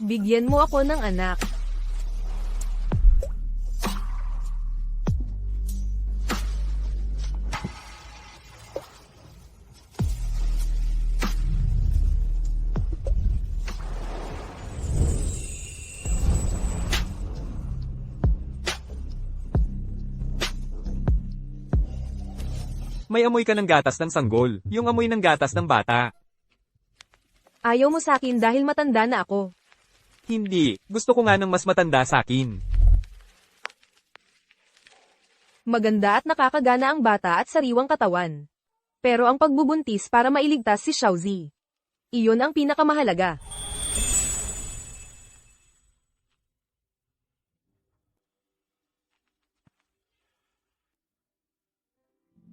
Bigyan mo ako ng anak. May amoy ka ng gatas ng sanggol, yung amoy ng gatas ng bata. Ayaw mo sa akin dahil matanda na ako. Hindi, gusto ko nga ng mas matanda sa akin. Maganda at nakakagana ang bata at sariwang katawan. Pero ang pagbubuntis para mailigtas si Xiaozi. Iyon ang pinakamahalaga.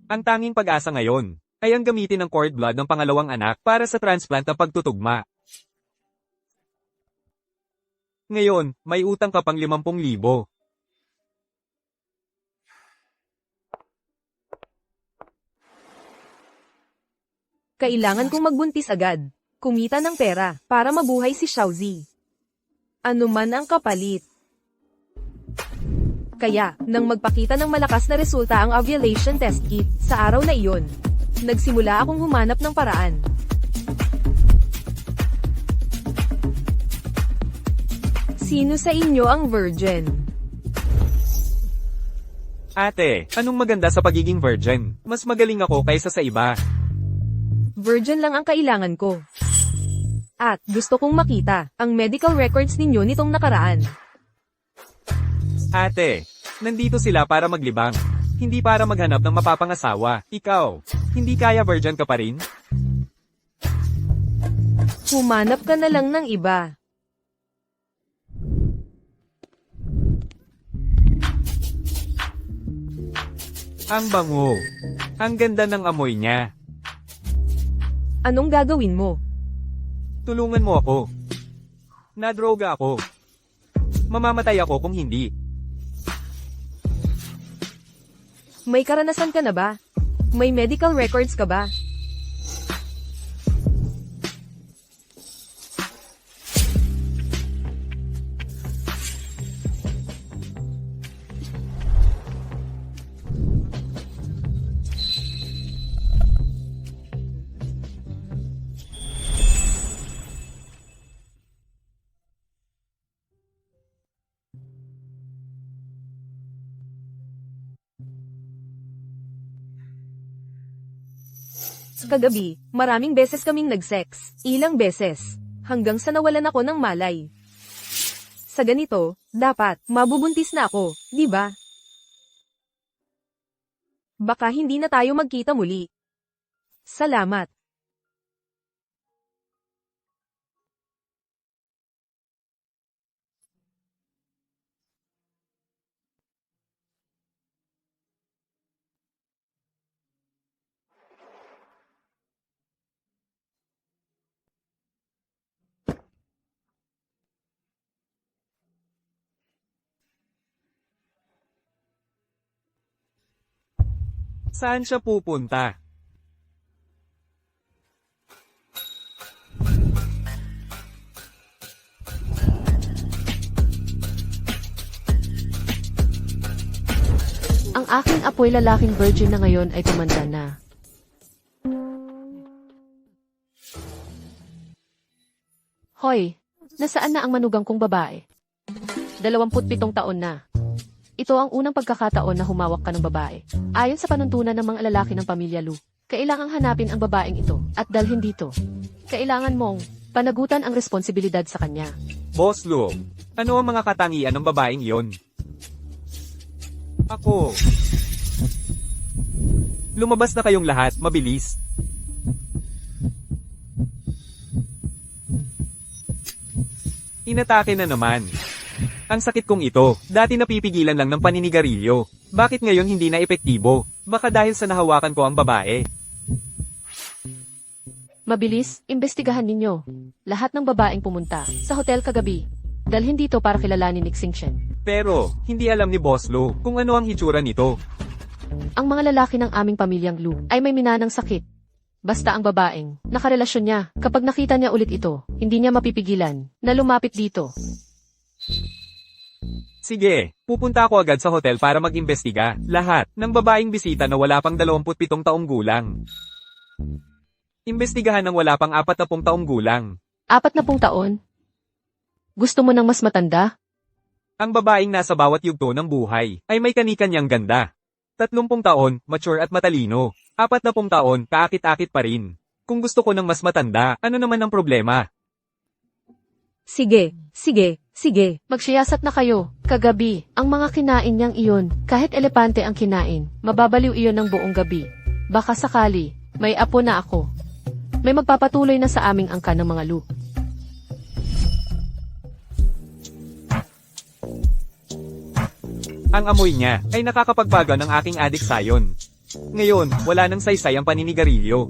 Ang tanging pag-asa ngayon, ay ang gamitin ng cord blood ng pangalawang anak para sa transplant ng pagtutugma. Ngayon, may utang ka pang 50,000. Kailangan kong magbuntis agad. Kumita ng pera para mabuhay si Xiaozi. Ano man ang kapalit. Kaya, nang magpakita ng malakas na resulta ang ovulation test kit, sa araw na iyon, nagsimula akong humanap ng paraan. Sino sa inyo ang virgin? Ate, anong maganda sa pagiging virgin? Mas magaling ako kaysa sa iba. Virgin lang ang kailangan ko. At, gusto kong makita, ang medical records ninyo nitong nakaraan. Ate, nandito sila para maglibang. Hindi para maghanap ng mapapangasawa. Ikaw, hindi kaya virgin ka pa rin? Humanap ka na lang ng iba. Ang bango. Ang ganda ng amoy niya. Anong gagawin mo? Tulungan mo ako. Nadroga ako. Mamamatay ako kung hindi. May karanasan ka na ba? May medical records ka ba? Kagabi, maraming beses kaming nag-sex. Ilang beses. Hanggang sa nawalan ako ng malay. Sa ganito, dapat, mabubuntis na ako, di ba? Baka hindi na tayo magkita muli. Salamat. Saan siya pupunta? Ang aking apo'y lalaking virgin na ngayon ay tumanda na. Hoy, nasaan na ang manugang kong babae? 27 taon na. Ito ang unang pagkakataon na humawak ka ng babae. Ayon sa panuntunan ng mga lalaki ng pamilya Lu, kailangang hanapin ang babaeng ito at dalhin dito. Kailangan mong panagutan ang responsibilidad sa kanya. Boss Lu, ano ang mga katangian ng babaeng yon? Ako. Lumabas na kayong lahat, mabilis. Inatake na naman. Ang sakit kong ito, dati napipigilan lang ng paninigarilyo. Bakit ngayon hindi na epektibo? Baka dahil sa nahawakan ko ang babae. Mabilis, imbestigahan ninyo. Lahat ng babaeng pumunta sa hotel kagabi. Dalhin dito para kilalanin ni Xingchen. Pero, hindi alam ni Boss Lu kung ano ang hitsura nito. Ang mga lalaki ng aming pamilyang Lu ay may minanang sakit. Basta ang babaeng, nakarelasyon niya, kapag nakita niya ulit ito, hindi niya mapipigilan na lumapit dito. Sige, pupunta ako agad sa hotel para mag-imbestiga. Lahat ng babaeng bisita na wala pang 27 taong gulang. Imbestigahan ng wala pang 40 taong gulang. 40 taon? Gusto mo ng mas matanda? Ang babaeng nasa bawat yugto ng buhay ay may kani-kanyang ganda. 30 taon, mature at matalino. 40 taon, kaakit-akit pa rin. Kung gusto ko ng mas matanda, ano naman ang problema? Sige, sige, sige. Magsiyasat na kayo. Kagabi, ang mga kinain niyang iyon, kahit elepante ang kinain, mababaliw iyon ng buong gabi. Baka sakali, may apo na ako. May magpapatuloy na sa aming angka ng mga lu. Ang amoy niya ay nakakapagbaga ng aking adik sayon. Ngayon, wala nang saysay ang paninigarilyo.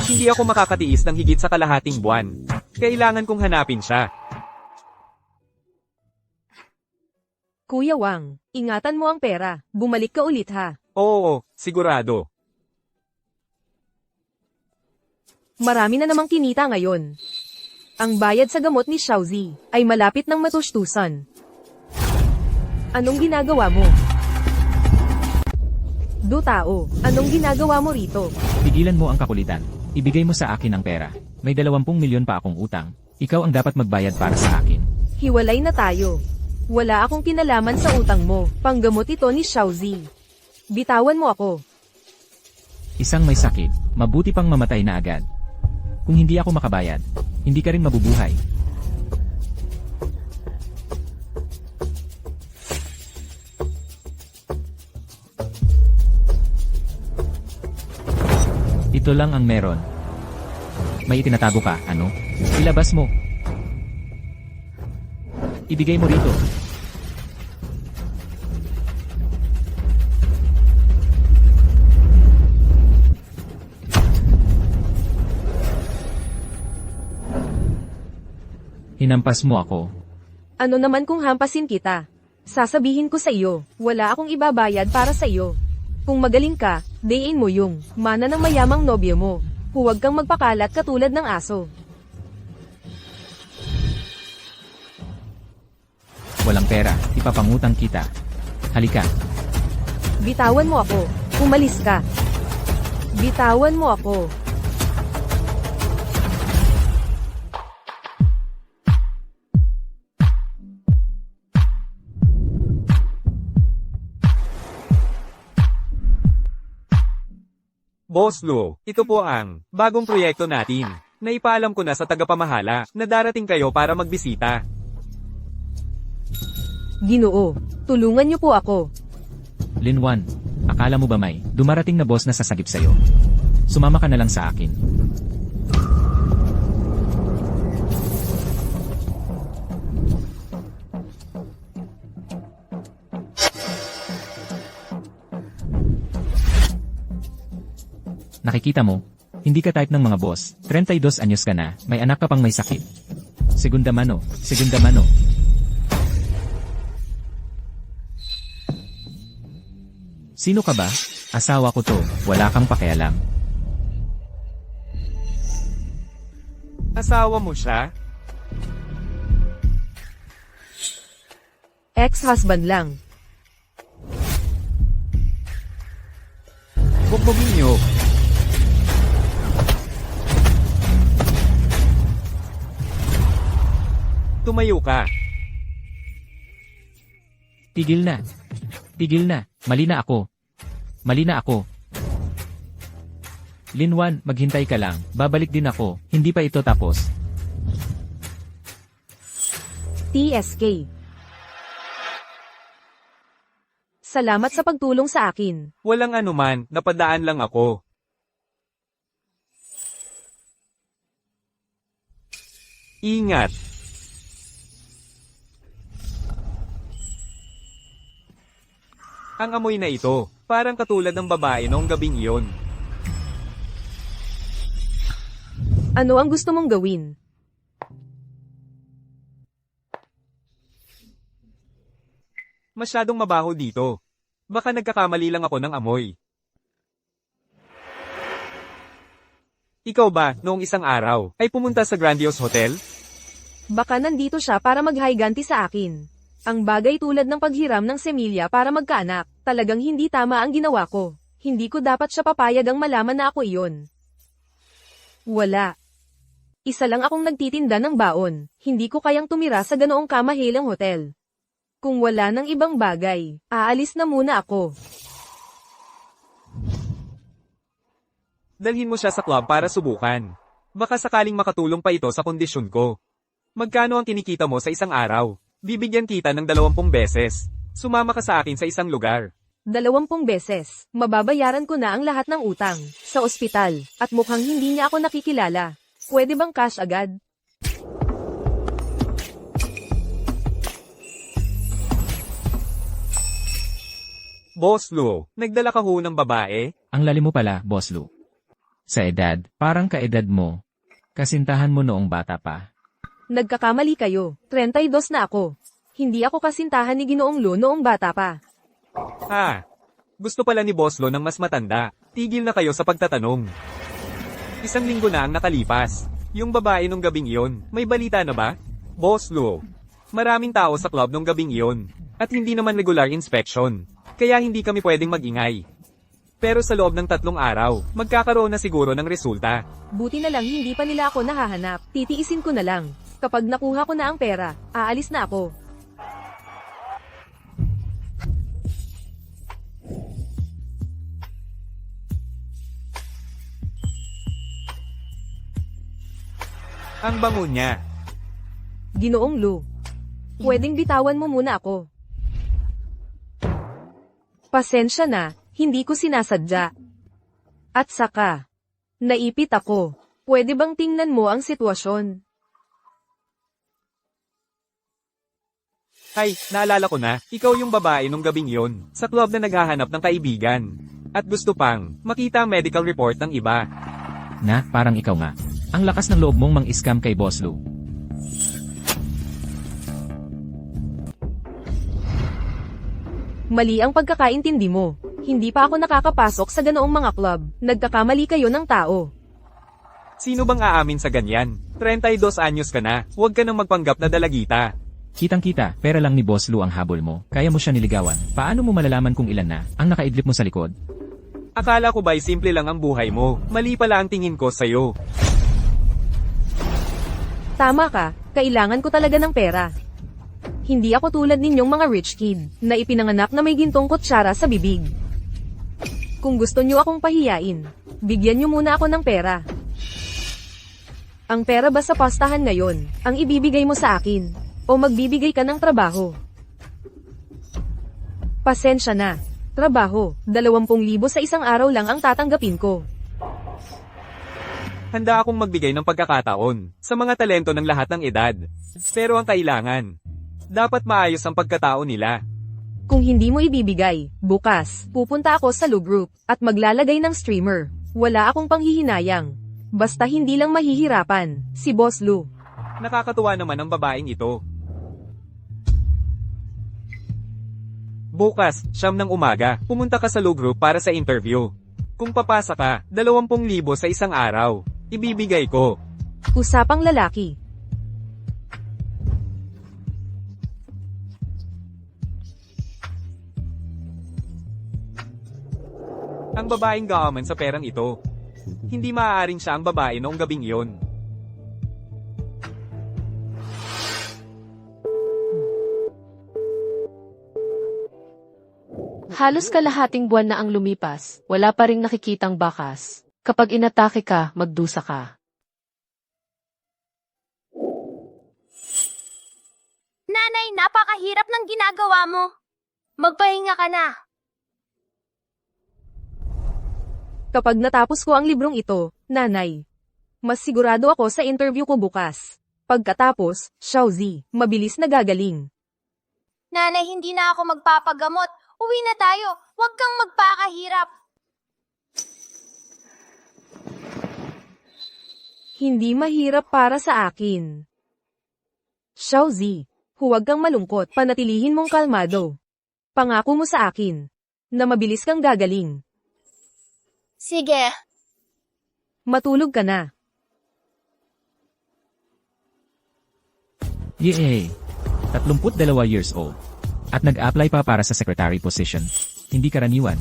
Hindi ako makakatiis ng higit sa kalahating buwan. Kailangan kong hanapin siya. Kuya Wang, ingatan mo ang pera. Bumalik ka ulit ha. Oo, sigurado. Marami na namang kinita ngayon. Ang bayad sa gamot ni Xiaozi ay malapit ng matustusan. Anong ginagawa mo? Tao, anong ginagawa mo rito? Tigilan mo ang kakulitan. Ibigay mo sa akin ang pera. May 20 milyon pa akong utang. Ikaw ang dapat magbayad para sa akin. Hiwalay na tayo. Wala akong kinalaman sa utang mo. Panggamot ito ni Xiaozi. Bitawan mo ako. Isang may sakit, mabuti pang mamatay na agad. Kung hindi ako makabayad, hindi ka rin mabubuhay. Ito lang ang meron. May itinatago ka, ano? Ilabas mo. Ibigay mo rito. Hinampas mo ako. Ano naman kung hampasin kita? Sasabihin ko sa iyo, wala akong ibabayad para sa iyo. Kung magaling ka, dayin mo yung mana ng mayamang nobyo mo. Huwag kang magpakalat katulad ng aso. Walang pera, ipapangutang kita. Halika. Bitawan mo ako. Umalis ka. Bitawan mo ako. Boss Lu, ito po ang bagong proyekto natin. Naipaalam ko na sa tagapamahala na darating kayo para magbisita. Ginoo, tulungan niyo po ako. Linwan, akala mo ba may dumarating na boss na sasagip sa'yo? Sumama ka na lang sa akin. Nakikita mo, hindi ka type ng mga boss. 32 anyos ka na, may anak ka pang may sakit. Segunda mano, segunda mano. Sino ka ba? Asawa ko to, wala kang pakialam. Asawa mo siya? Ex-husband lang. Bugbugin niyo. Tumayo ka. Tigil na. Tigil na. Mali na ako. Mali na ako. Linwan, maghintay ka lang. Babalik din ako. Hindi pa ito tapos. TSK. Salamat sa pagtulong sa akin. Walang anuman, napadaan lang ako. Ingat. Ang amoy na ito, parang katulad ng babae noong gabing iyon. Ano ang gusto mong gawin? Masyadong mabaho dito. Baka nagkakamali lang ako ng amoy. Ikaw ba, noong isang araw, ay pumunta sa Grandiose Hotel? Baka nandito siya para maghiganti sa akin. Ang bagay tulad ng paghiram ng semilya para magkaanak, talagang hindi tama ang ginawa ko. Hindi ko dapat siya papayagang malaman na ako iyon. Wala. Isa lang akong nagtitinda ng baon, hindi ko kayang tumira sa ganoong kamahilang hotel. Kung wala ng ibang bagay, aalis na muna ako. Dalhin mo siya sa club para subukan. Baka sakaling makatulong pa ito sa kondisyon ko. Magkano ang kinikita mo sa isang araw? Bibigyan kita ng 20 beses. Sumama ka sa akin sa isang lugar. 20 beses, mababayaran ko na ang lahat ng utang, sa ospital, at mukhang hindi niya ako nakikilala. Pwede bang cash agad? Boss Lou, nagdala ka ho ng babae? Ang lalim mo pala, Boss Lou. Sa edad, parang kaedad mo. Kasintahan mo noong bata pa. Nagkakamali kayo, 32 na ako. Hindi ako kasintahan ni Ginoong Lo noong bata pa. Ha? Gusto pala ni Boss Lou ng mas matanda. Tigil na kayo sa pagtatanong. 1 linggo na ang nakalipas. Yung babae nung gabing iyon, may balita na ba? Boss Lou, maraming tao sa club nung gabing iyon. At hindi naman regular inspection. Kaya hindi kami pwedeng magingay. Pero sa loob ng 3 araw, magkakaroon na siguro ng resulta. Buti na lang hindi pa nila ako nahahanap, titiisin ko na lang. Kapag nakuha ko na ang pera, aalis na ako. Ang bango niya. Ginoong Lo, pwedeng bitawan mo muna ako. Pasensya na, hindi ko sinasadya. At saka, naipit ako. Pwede bang tingnan mo ang sitwasyon? Hay, naalala ko na, ikaw yung babae nung gabing iyon, sa club na naghahanap ng kaibigan. At gusto pang, makita ang medical report ng iba. Na, parang ikaw nga. Ang lakas ng loob mong mang-scam kay Boss Lou. Mali ang pagkakaintindi mo. Hindi pa ako nakakapasok sa ganoong mga club. Nagkakamali kayo ng tao. Sino bang aamin sa ganyan? 32 anyos ka na, huwag ka nang magpanggap na dalagita. Kitang-kita, pera lang ni Boss Lou ang habol mo. Kaya mo siya niligawan. Paano mo malalaman kung ilan na ang nakaidlip mo sa likod? Akala ko ba'y simple lang ang buhay mo? Mali pala ang tingin ko sa'yo. Tama ka, kailangan ko talaga ng pera. Hindi ako tulad ninyong mga rich kid, na ipinanganak na may gintong kutsara sa bibig. Kung gusto nyo akong pahiyain, bigyan nyo muna ako ng pera. Ang pera ba sa pastahan ngayon, ang ibibigay mo sa akin, o magbibigay ka ng trabaho? Pasensya na, trabaho, 20,000 sa isang araw lang ang tatanggapin ko. Handa akong magbigay ng pagkakataon sa mga talento ng lahat ng edad. Pero ang kailangan, dapat maayos ang pagkatao nila. Kung hindi mo ibibigay, bukas, pupunta ako sa Lou Group, at maglalagay ng streamer. Wala akong panghihinayang. Basta hindi lang mahihirapan, si Boss Lou. Nakakatuwa naman ang babaeng ito. Bukas, 9 ng umaga, pumunta ka sa Lou Group para sa interview. Kung papasa ka, 20,000 sa isang araw. Ibibigay ko. Usapang lalaki. Ang babaeng gaaman sa perang ito. Hindi maaaring siya ang babae noong gabing iyon. Halos kalahating buwan na ang lumipas, wala pa ring nakikitang bakas. Kapag inatake ka, magdusa ka. Nanay, napakahirap ng ginagawa mo. Magpahinga ka na. Kapag natapos ko ang librong ito, nanay, mas sigurado ako sa interview ko bukas. Pagkatapos, Xiaozi, mabilis na gagaling. Nanay, hindi na ako magpapagamot. Uwi na tayo. Huwag kang magpakahirap. Hindi mahirap para sa akin. Xiaozi, huwag kang malungkot, panatilihin mong kalmado. Pangako mo sa akin, na mabilis kang gagaling. Sige. Matulog ka na. Yay! 32 years old. At nag-apply pa para sa secretary position. Hindi karaniwan.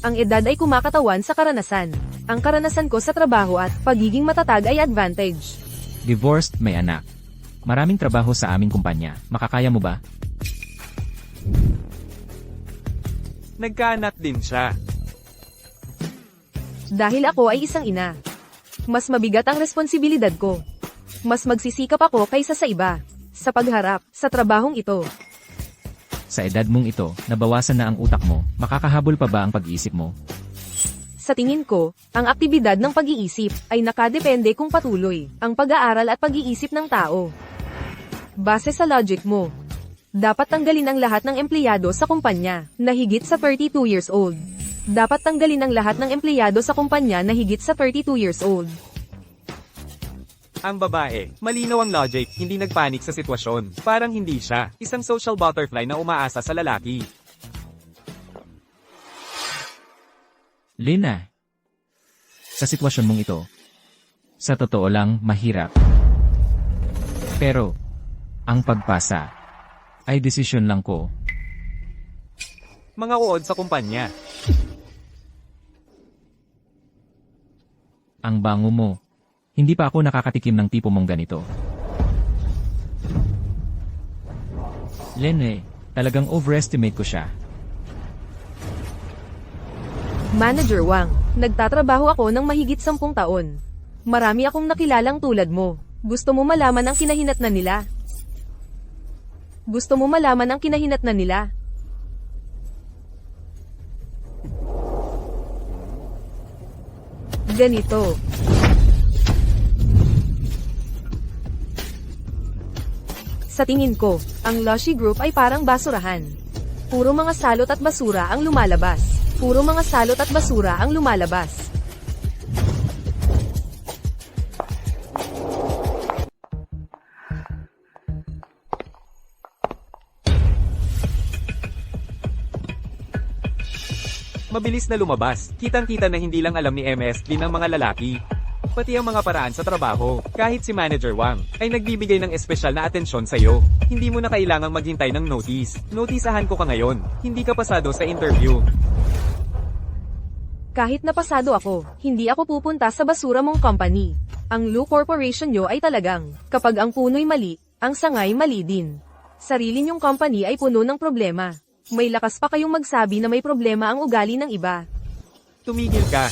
Ang edad ay kumakatawan sa karanasan. Ang karanasan ko sa trabaho at pagiging matatag ay advantage. Divorced, may anak. Maraming trabaho sa aming kumpanya. Makakaya mo ba? Nagkaanak din siya. Dahil ako ay isang ina. Mas mabigat ang responsibilidad ko. Mas magsisikap ako kaysa sa iba. Sa pagharap, sa trabahong ito. Sa edad mong ito, nabawasan na ang utak mo. Makakahabol pa ba ang pag-iisip mo? Sa tingin ko, ang aktibidad ng pag-iisip ay nakadepende kung patuloy ang pag-aaral at pag-iisip ng tao. Base sa logic mo, dapat tanggalin ang lahat ng empleyado sa kumpanya na higit sa 32 years old. Dapat tanggalin ang lahat ng empleyado sa kumpanya na higit sa 32 years old. Ang babae, malinaw ang logic, hindi nagpanik sa sitwasyon. Parang hindi siya, isang social butterfly na umaasa sa lalaki. Lina, sa sitwasyon mong ito, sa totoo lang, mahirap. Pero, ang pagpasa, ay desisyon lang ko. Mga uod sa kumpanya. Ang bango mo. Hindi pa ako nakakatikim ng tipo mong ganito. Lene, talagang overestimate ko siya. Manager Wang, nagtatrabaho ako ng mahigit 10 taon. Marami akong nakilalang tulad mo. Gusto mo malaman ang kinahinatnan nila? Gusto mo malaman ang kinahinatnan nila? Ganito. Sa tingin ko, ang Lushi Group ay parang basurahan. Puro mga salot at basura ang lumalabas. Puro mga salot at basura ang lumalabas. Mabilis na lumabas, kitang-kita na hindi lang alam ni MS din ang mga lalaki. Pati ang mga paraan sa trabaho, kahit si Manager Wang, ay nagbibigay ng espesyal na atensyon sa'yo. Hindi mo na kailangang maghintay ng notice. Notisahan ko ka ngayon, hindi ka pasado sa interview. Kahit napasado ako, hindi ako pupunta sa basura mong company. Ang Lu Corporation nyo ay talagang, kapag ang puno'y mali, ang sangay mali din. Sarili nyong company ay puno ng problema. May lakas pa kayong magsabi na may problema ang ugali ng iba. Tumigil ka.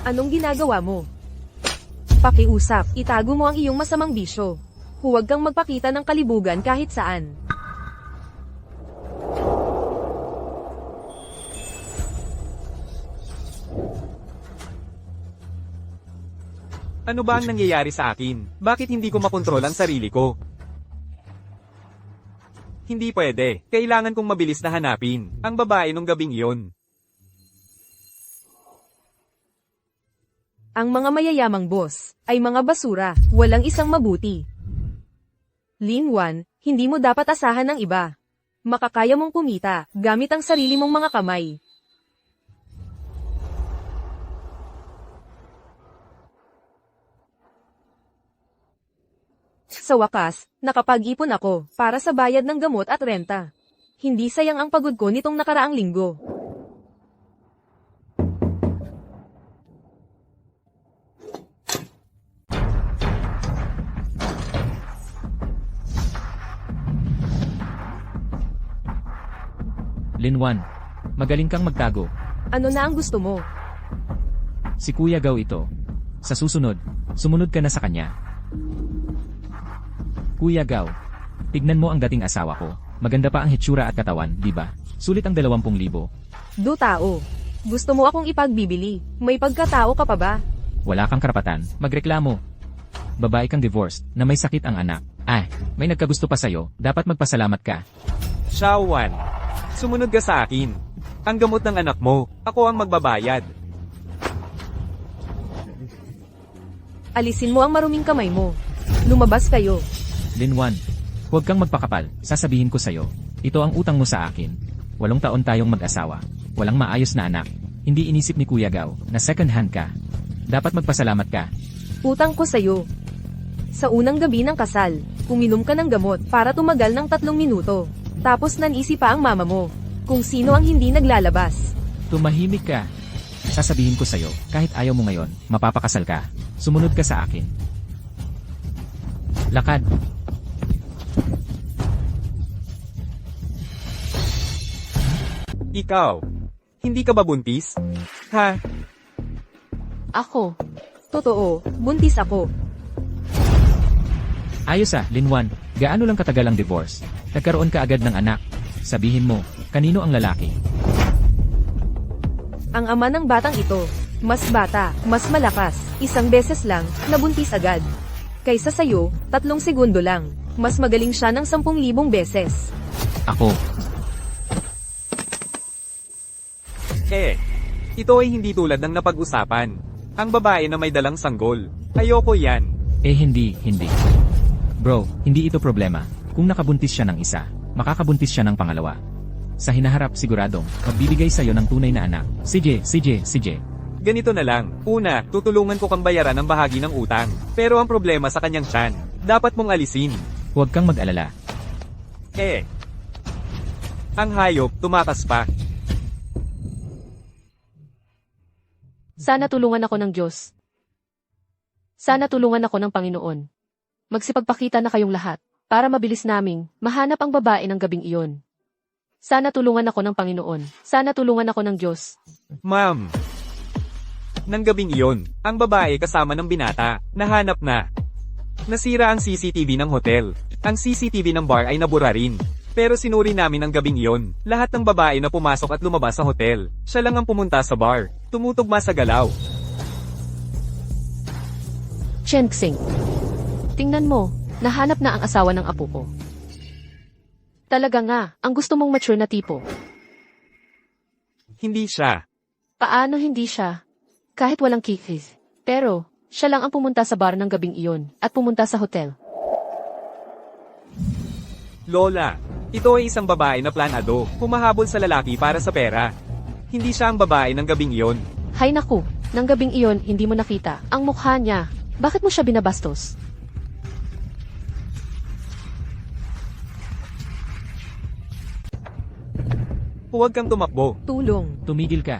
Anong ginagawa mo? Pakiusap, itago mo ang iyong masamang bisyo. Huwag kang magpakita ng kalibugan kahit saan. Ano ba ang nangyayari sa akin? Bakit hindi ko makontrol ang sarili ko? Hindi pwede. Kailangan kong mabilis na hanapin ang babae nung gabing iyon. Ang mga mayayamang boss ay mga basura, walang isang mabuti. Lin Wan, hindi mo dapat asahan ng iba. Makakaya mong kumita gamit ang sarili mong mga kamay. Sa wakas, nakapag-ipon ako para sa bayad ng gamot at renta. Hindi sayang ang pagod ko nitong nakaraang linggo. Linwan, magaling kang magtago. Ano na ang gusto mo? Si Kuya Gao ito. Sa susunod, sumunod ka na sa kanya. Kuya Gao, tignan mo ang dating asawa ko. Maganda pa ang hitsura at katawan, di ba? Sulit ang 20,000. Do tao. Gusto mo akong ipagbibili? May pagkatao ka pa ba? Wala kang karapatan, magreklamo. Babae kang divorced, na may sakit ang anak. May nagkagusto pa sa'yo, dapat magpasalamat ka. Shawan, sumunod ka sa akin. Ang gamot ng anak mo, ako ang magbabayad. Alisin mo ang maruming kamay mo. Lumabas kayo. Linwan, huwag kang magpakapal, sasabihin ko sa'yo. Ito ang utang mo sa akin. 8 taon tayong mag-asawa. Walang maayos na anak. Hindi inisip ni Kuya Gao na second hand ka. Dapat magpasalamat ka. Utang ko sa'yo. Sa unang gabi ng kasal, uminom ka ng gamot para tumagal ng 3 minuto. Tapos nanisi pa ang mama mo kung sino ang hindi naglalabas. Tumahimik ka. Sasabihin ko sa'yo, kahit ayaw mo ngayon, mapapakasal ka. Sumunod ka sa akin. Lakad. Ikaw, hindi ka ba buntis? Ha? Ako. Totoo, buntis ako. Ayos Linwan, gaano lang katagal ang divorce? Nagkaroon ka agad ng anak. Sabihin mo, kanino ang lalaki? Ang ama ng batang ito, mas bata, mas malakas, 1 beses lang, nabuntis agad. Kaysa sa'yo, 3 segundo lang, mas magaling siya ng 10,000 beses. Ako. Ito ay hindi tulad ng napag-usapan. Ang babae na may dalang sanggol. Ayoko yan. Hindi. Bro, hindi ito problema. Kung nakabuntis siya ng isa, makakabuntis siya ng pangalawa. Sa hinaharap siguradong, magbibigay sa'yo ng tunay na anak. CJ. Ganito na lang. Una, tutulungan ko kang bayaran ang bahagi ng utang. Pero ang problema sa kanyang tiyan. Dapat mong alisin. Huwag kang mag-alala. Ang hayop, tumakas pa. Sana tulungan ako ng Diyos. Sana tulungan ako ng Panginoon. Magsipagpakita na kayong lahat, para mabilis naming mahanap ang babae ng gabing iyon. Sana tulungan ako ng Panginoon. Sana tulungan ako ng Diyos. Ma'am. Nang gabing iyon, ang babae kasama ng binata, nahanap na. Nasira ang CCTV ng hotel. Ang CCTV ng bar ay nabura rin. Pero sinuri namin ang gabing iyon. Lahat ng babae na pumasok at lumabas sa hotel. Siya lang ang pumunta sa bar. Tumutugma sa galaw. Chen Xing. Tingnan mo, nahanap na ang asawa ng apo ko. Talaga nga, ang gusto mong mature na tipo. Hindi siya. Paano hindi siya? Kahit walang kikis. Pero, siya lang ang pumunta sa bar ng gabing iyon, at pumunta sa hotel. Lola, ito ay isang babae na planado. Humahabol sa lalaki para sa pera. Hindi siya ang babae ng gabing iyon. Hay naku, ng gabing iyon hindi mo nakita ang mukha niya. Bakit mo siya binabastos? Huwag kang tumakbo. Tulong. Tumigil ka.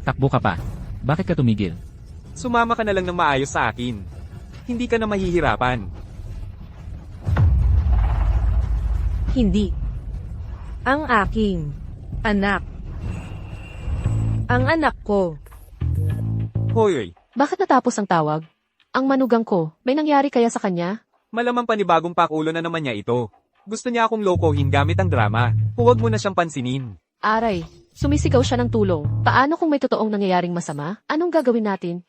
Takbo ka pa. Bakit ka tumigil? Sumama ka na lang ng maayos sa akin. Hindi ka na mahihirapan. Hindi. Ang aking anak. Ang anak ko. Hoy, Bakit natapos ang tawag? Ang manugang ko, may nangyari kaya sa kanya? malamang panibagong pakulo na naman niya ito. Gusto niya akong lokohin gamit ang drama. Huwag mo na siyang pansinin. Aray, sumisigaw siya ng tulong. Paano kung may totoong nangyayaring masama? Anong gagawin natin?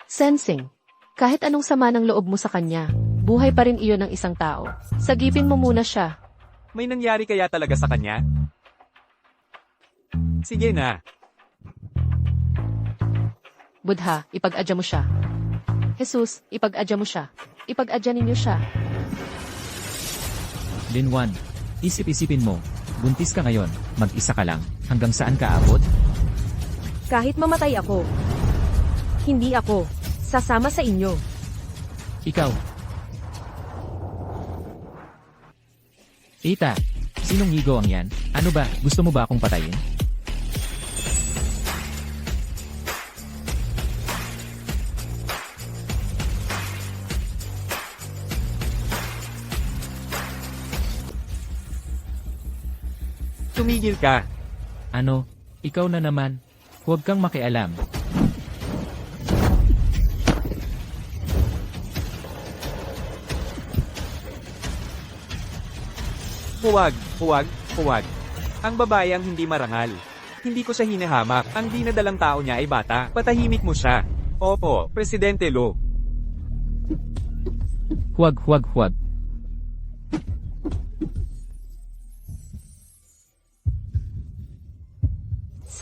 Sensing. Kahit anong sama ng loob mo sa kanya, buhay pa rin iyon ng isang tao. Sagipin mo muna siya. May nangyari kaya talaga sa kanya? Sige na. Budha, ipag-adya mo siya. Jesus, ipag-adya mo siya. Ipag-adya ninyo siya. Linwan, isip-isipin mo. Buntis ka ngayon, mag-isa ka lang. Hanggang saan ka abot? Kahit mamatay ako. Hindi ako sasama sa inyo. Ikaw. Ita, sinong higo ang yan? Ano ba, gusto mo ba akong patayin? Tumigil ka. Ano? Ikaw na naman. Huwag kang makialam. Huwag. Ang babae ang hindi marangal. Hindi ko siya hinahamak. Ang dinadalang tao niya ay bata. Patahimik mo siya. Opo, Presidente Lo. Huwag.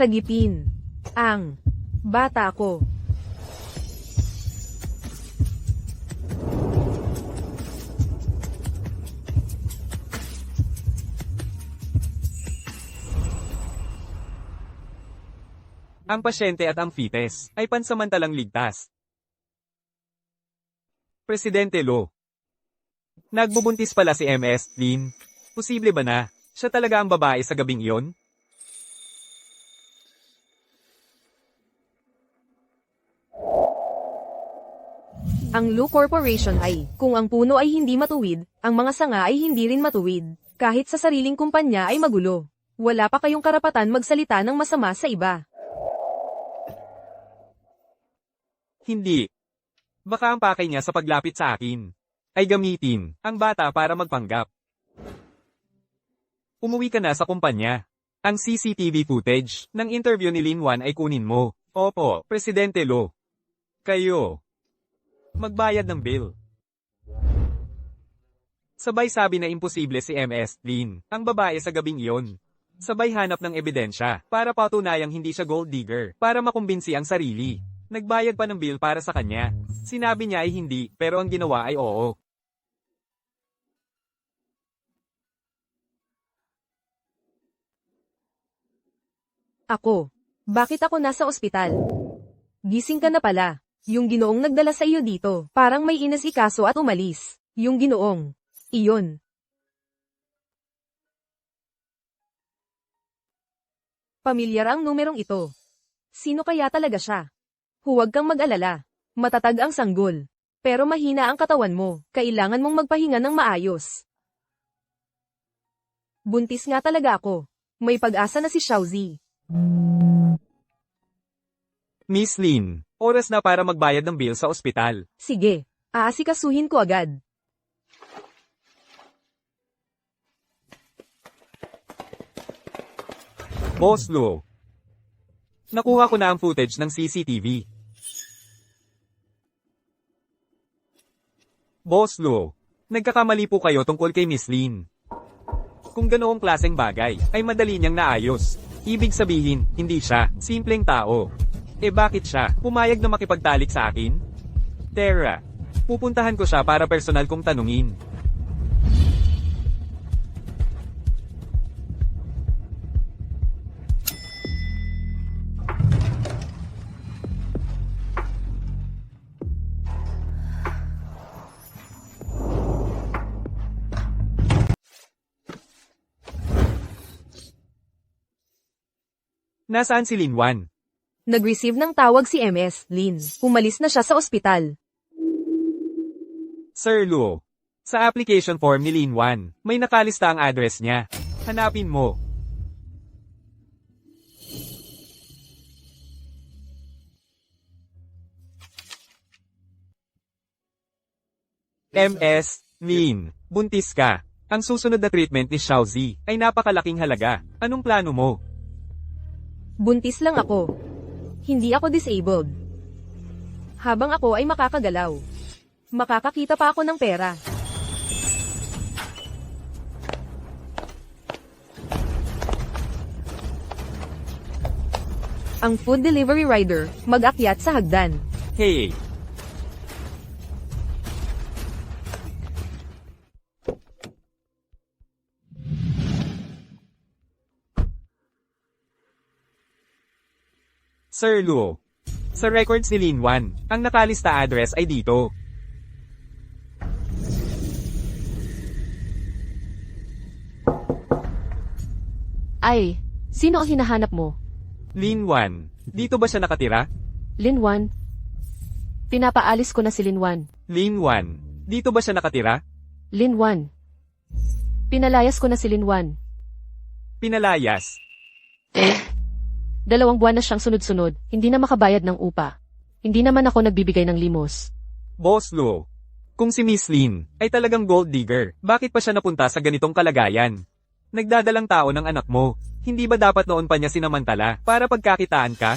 Sagipin. Ang bata ko. Ang pasyente at ang fetus ay pansamantalang ligtas. Presidente Lo. Nagbubuntis pala si MS Lin. Posible ba na siya talaga ang babae sa gabing iyon? Ang Lu Corporation ay, kung ang puno ay hindi matuwid, ang mga sanga ay hindi rin matuwid. Kahit sa sariling kumpanya ay magulo. Wala pa kayong karapatan magsalita ng masama sa iba. Hindi. Baka ang pakay niya sa paglapit sa akin ay gamitin ang bata para magpanggap. Umuwi ka na sa kumpanya. Ang CCTV footage ng interview ni Lin Wan ay kunin mo. Opo, Presidente Lo. Kayo. Magbayad ng bill. Sabay sabi na imposible si MS Lin, ang babae sa gabing iyon. Sabay hanap ng ebidensya para patunayang hindi siya gold digger para makumbinsi ang sarili. Nagbayad pa ng bill para sa kanya. Sinabi niya ay hindi, pero ang ginawa ay oo. Ako. Bakit ako nasa ospital? Gising ka na pala. Yung ginoong nagdala sa iyo dito. Parang may inasikaso at umalis. Yung ginoong. Iyon. Pamilyar ang numerong ito. Sino kaya talaga siya? Huwag kang mag-alala. Matatag ang sanggol. Pero mahina ang katawan mo. Kailangan mong magpahinga ng maayos. Buntis nga talaga ako. May pag-asa na si Xiaozi. Miss Lin, oras na para magbayad ng bill sa ospital. Sige. Aasikasuhin ko agad. Boss Lo. Nakuha ko na ang footage ng CCTV. Boss Lo, nagkakamali po kayo tungkol kay Miss Lin. Kung ganoong klaseng bagay, ay madali niyang naayos. Ibig sabihin, hindi siya, simpleng tao. Eh bakit siya, pumayag na makipagtalik sa akin? Tara, pupuntahan ko siya para personal kong tanungin. Nasaan si Lin Wan? Nag-receive ng tawag si MS Lin. Umalis na siya sa ospital. Sir Luo, sa application form ni Lin Wan, may nakalista ang address niya. Hanapin mo. MS, Lin, buntis ka. Ang susunod na treatment ni Xiaozi ay napakalaking halaga. Anong plano mo? Buntis lang ako. Hindi ako disabled. Habang ako ay makakagalaw, makakakita pa ako ng pera. Ang food delivery rider, mag-akyat sa hagdan. Hey! Sir Luo, sa records ni Lin Wan, ang nakalista address ay dito. Ay, sino ang hinahanap mo? Lin Wan, dito ba siya nakatira? Lin Wan? Pinapaalis ko na si Lin Wan. Lin Wan, dito ba siya nakatira? Lin Wan. Pinalayas ko na si Lin Wan. Pinalayas. 2 buwan na siyang sunod-sunod, hindi na makabayad ng upa. Hindi naman ako nagbibigay ng limos. Boss Luo, kung si Miss Lin ay talagang gold digger, bakit pa siya napunta sa ganitong kalagayan? Nagdadalang tao ng anak mo, hindi ba dapat noon pa niya sinamantala para pagkakitaan ka?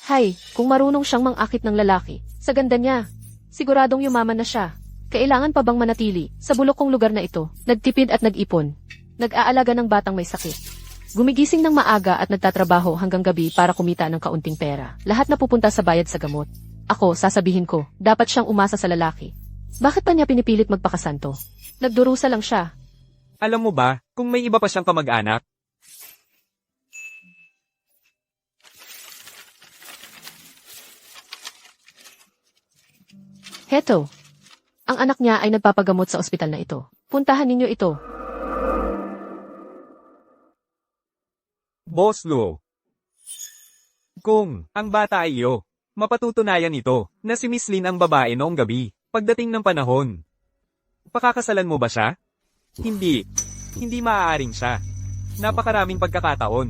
Hay, kung marunong siyang mangakit ng lalaki, sa ganda niya, siguradong yumaman na siya. Kailangan pa bang manatili sa bulok kong lugar na ito, nagtipid at nag-ipon, nag-aalaga ng batang may sakit? Gumigising ng maaga at nagtatrabaho hanggang gabi para kumita ng kaunting pera. Lahat napupunta sa bayad sa gamot. Ako, sasabihin ko, dapat siyang umasa sa lalaki. Bakit pa niya pinipilit magpakasanto? Nagdurusa lang siya. Alam mo ba, kung may iba pa siyang kamag-anak, Heto. Ang anak niya ay nagpapagamot sa ospital na ito. Puntahan ninyo ito. Boss Lo. Kung ang bata ay iyo, mapatutunayan ito na si Miss Lin ang babae noong gabi, pagdating ng panahon. Pakakasalan mo ba siya? Hindi. Hindi maaaring siya. Napakaraming pagkakataon.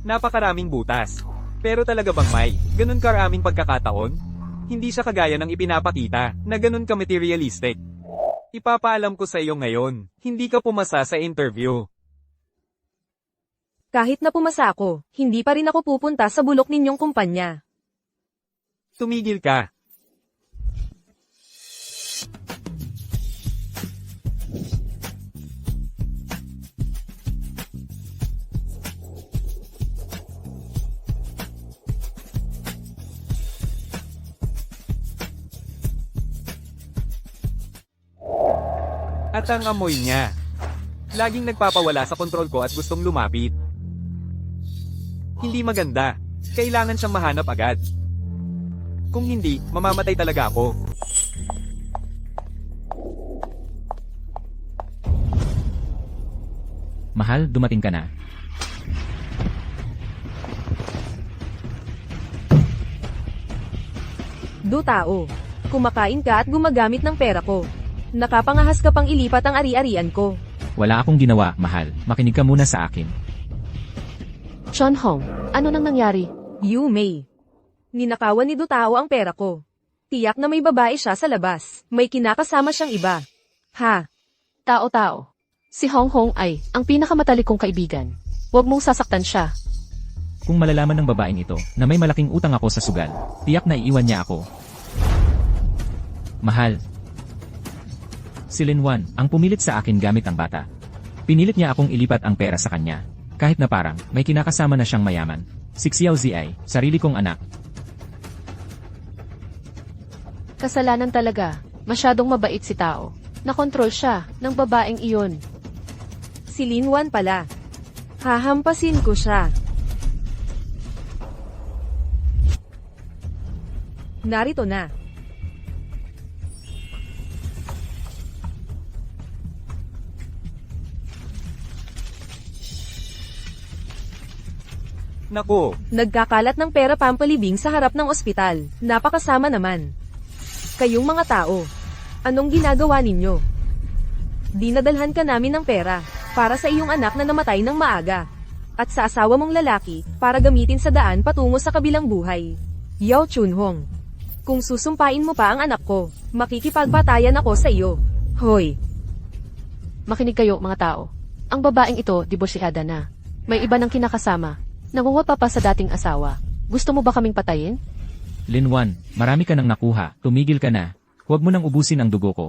Napakaraming butas. Pero talaga bang may ganun karaming pagkakataon? Hindi siya kagaya ng ipinapakita na ganun ka materialistic. Ipapaalam ko sa iyo ngayon, hindi ka pumasa sa interview. Kahit na pumasa ako, hindi pa rin ako pupunta sa bulok ninyong kumpanya. Tumigil ka. At ang amoy niya. Laging nagpapawala sa kontrol ko at gustong lumapit. Hindi maganda. Kailangan siyang mahanap agad. Kung hindi, mamamatay talaga ako. Mahal, dumating ka na. Do tao. Kumakain ka at gumagamit ng pera ko. Nakapangahas ka pang ilipat ang ari-arian ko. Wala akong ginawa, mahal. Makinig ka muna sa akin. Chon Hong, ano nang nangyari? You may. Ninakawan ni Do Tao ang pera ko. Tiyak na may babae siya sa labas. May kinakasama siyang iba. Ha? Tao-tao. Si Hong Hong ay ang pinakamatalik kong kaibigan. Huwag mong sasaktan siya. Kung malalaman ng babaeng ito na may malaking utang ako sa sugal, tiyak na iiwan niya ako. Mahal. Si Lin Wan ang pumilit sa akin gamit ang bata. Pinilit niya akong ilipat ang pera sa kanya. Kahit na parang may kinakasama na siyang mayaman. Si Xiao Zi ay sarili kong anak. Kasalanan talaga. Masyadong mabait si Tao. Nakontrol siya ng babaeng iyon. Si Lin Wan pala. Hahampasin ko siya. Narito na. Naku, Nagkakalat ng pera pampalibing sa harap ng ospital. Napakasama naman. Kayong mga tao. Anong ginagawa ninyo? Dinadalhan ka namin ng pera para sa iyong anak na namatay ng maaga. At sa asawa mong lalaki para gamitin sa daan patungo sa kabilang buhay. Yao Chunhong. Kung susumpain mo pa ang anak ko, makikipagpatayan ako sa iyo. Hoy. Makinig kayo, mga tao. Ang babaeng ito, dibosyada na. May iba ng kinakasama. Nangungupa pa sa dating asawa. Gusto mo ba kaming patayin? Lin Wan, marami ka nang nakuha. Tumigil ka na. Huwag mo nang ubusin ang dugo ko.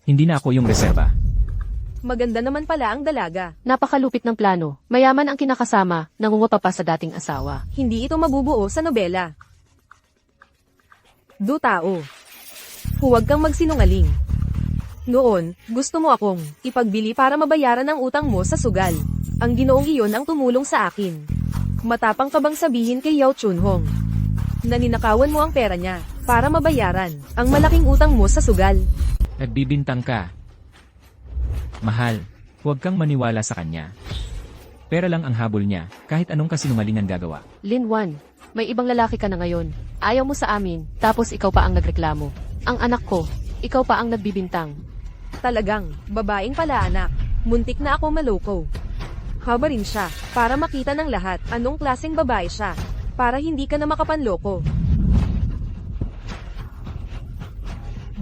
Hindi na ako yung reserba. Maganda naman pala ang dalaga. Napakalupit ng plano. Mayaman ang kinakasama, nangungupa pa sa dating asawa. Hindi ito mabubuo sa nobela. Do Tao. Huwag kang magsinungaling. Noon, gusto mo akong ipagbili para mabayaran ang utang mo sa sugal. Ang ginoong iyon ang tumulong sa akin. Matapang ka bang sabihin kay Yao Chunhong na ninakawan mo ang pera niya para mabayaran ang malaking utang mo sa sugal? Nagbibintang ka. Mahal, huwag kang maniwala sa kanya. Pera lang ang habol niya, kahit anong kasinungalingan gagawa. Lin Wan, may ibang lalaki ka na ngayon. Ayaw mo sa amin, tapos ikaw pa ang nagreklamo. Ang anak ko, ikaw pa ang nagbibintang. Talagang, babaeng pala anak. Muntik na ako maloko. Haba rin siya, para makita ng lahat anong klaseng babae siya, para hindi ka na makapanloko.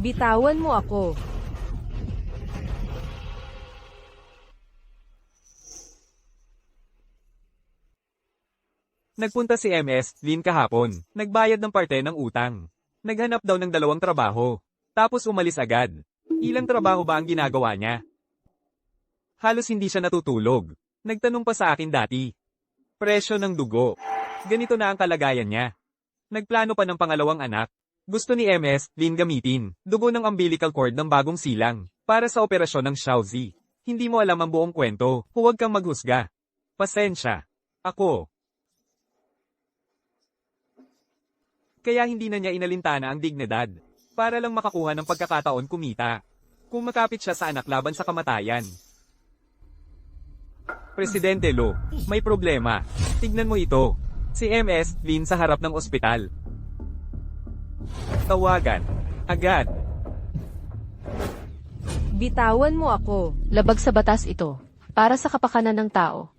Bitawan mo ako. nagpunta si MS Lin kahapon. Nagbayad ng parte ng utang. Naghanap daw ng 2 trabaho. Tapos umalis agad. Ilang trabaho ba ang ginagawa niya? Halos hindi siya natutulog. Nagtanong pa sa akin dati. Presyo ng dugo. Ganito na ang kalagayan niya. Nagplano pa ng pangalawang anak. Gusto ni MS, Lin gamitin, dugo ng umbilical cord ng bagong silang, para sa operasyon ng Shaozi. Hindi mo alam ang buong kwento, huwag kang maghusga. Pasensya. Ako. Kaya hindi na niya inalintana ang dignidad. Para lang makakuha ng pagkakataon kumita. Kung makapit siya sa anak laban sa kamatayan. Presidente Lo, may problema. Tignan mo ito. Si MS, Lin sa harap ng ospital. Tawagan. Agad. Bitawan mo ako. Labag sa batas ito. Para sa kapakanan ng tao.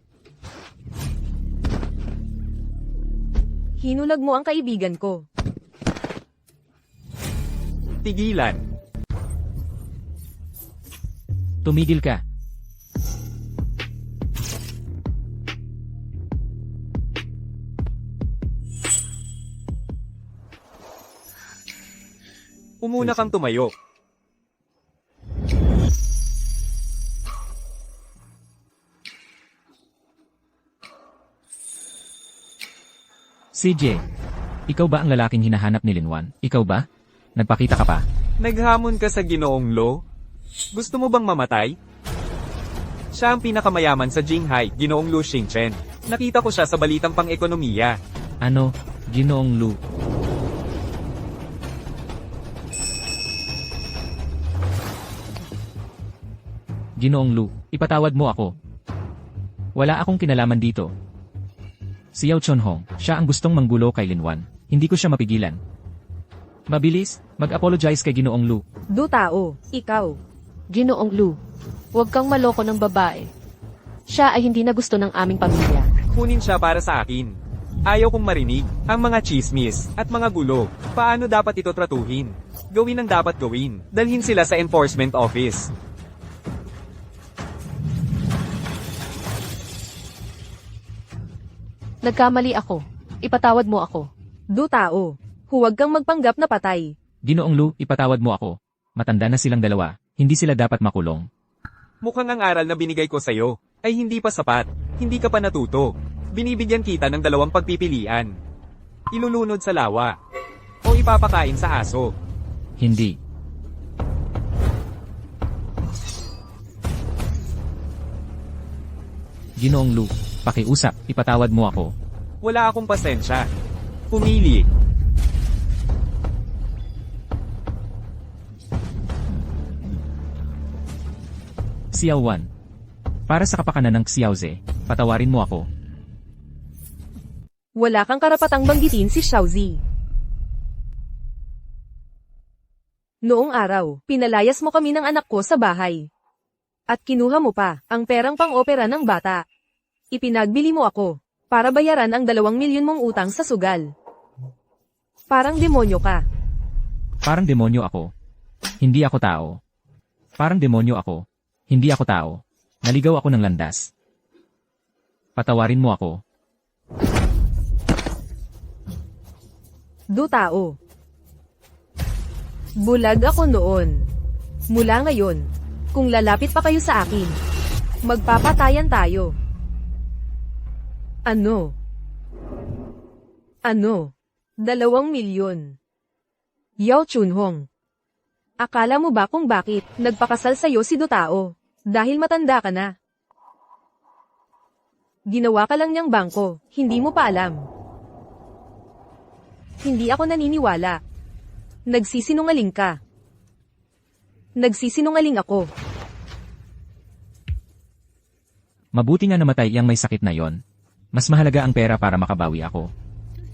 Hinulag mo ang kaibigan ko. Tigilan. Tumigil ka. Umuna kang tumayo. CJ, ikaw ba ang lalaking hinahanap ni Linwan? Ikaw ba? Nagpakita ka pa? Naghamon ka sa Ginoong Lo? Gusto mo bang mamatay? Siya ang pinakamayaman sa Jinghai, Ginoong Lu Xingchen. Nakita ko siya sa balitang pang-ekonomiya. Ano, Ginoong Lu? Ginoong Lu, ipatawad mo ako. Wala akong kinalaman dito. Si Yao Chonhong, siya ang gustong manggulo kay Linwan. Hindi ko siya mapigilan. Mabilis, mag-apologize kay Ginoong Lu. Du tao, ikaw. Ginoong Lu, huwag kang maloko ng babae. Siya ay hindi na gusto ng aming pamilya. Kunin siya para sa akin. Ayaw kong marinig ang mga chismis at mga gulo. Paano dapat ito tratuhin? Gawin ang dapat gawin. Dalhin sila sa enforcement office. Nagkamali ako. Ipatawad mo ako. Du tao. Huwag kang magpanggap na patay. Ginoong Lu, ipatawad mo ako. Matanda na silang dalawa. Hindi sila dapat makulong. Mukhang ang aral na binigay ko sa'yo ay hindi pa sapat. Hindi ka pa natuto. Binibigyan kita ng dalawang pagpipilian. Ilulunod sa lawa. O ipapakain sa aso. Hindi. Ginoong Lu, pakiusap, ipatawad mo ako. Wala akong pasensya. Pumili. Xiao Wan. Para sa kapakanan ng Xiaoze, patawarin mo ako. Wala kang karapatang banggitin si Xiaozi. Noong araw, pinalayas mo kami ng anak ko sa bahay. At kinuha mo pa ang perang pang-opera ng bata. Ipinagbili mo ako para bayaran ang 2 milyon mong utang sa sugal. Parang demonyo ka. Parang demonyo ako. Hindi ako tao. Parang demonyo ako. Hindi ako tao. Naligaw ako ng landas. Patawarin mo ako. Du tao. Bulag ako noon. Mula ngayon, kung lalapit pa kayo sa akin, magpapatayan tayo. Ano? Ano? 2 milyon. Yao Chunhong. Akala mo ba kung bakit nagpakasal sa'yo si Du Tao? Dahil matanda ka na. Ginawa ka lang niyang bangko, hindi mo pa alam. Hindi ako naniniwala. Nagsisinungaling ka. Nagsisinungaling ako. Mabuti nga namatay yang may sakit na yon. Mas mahalaga ang pera para makabawi ako.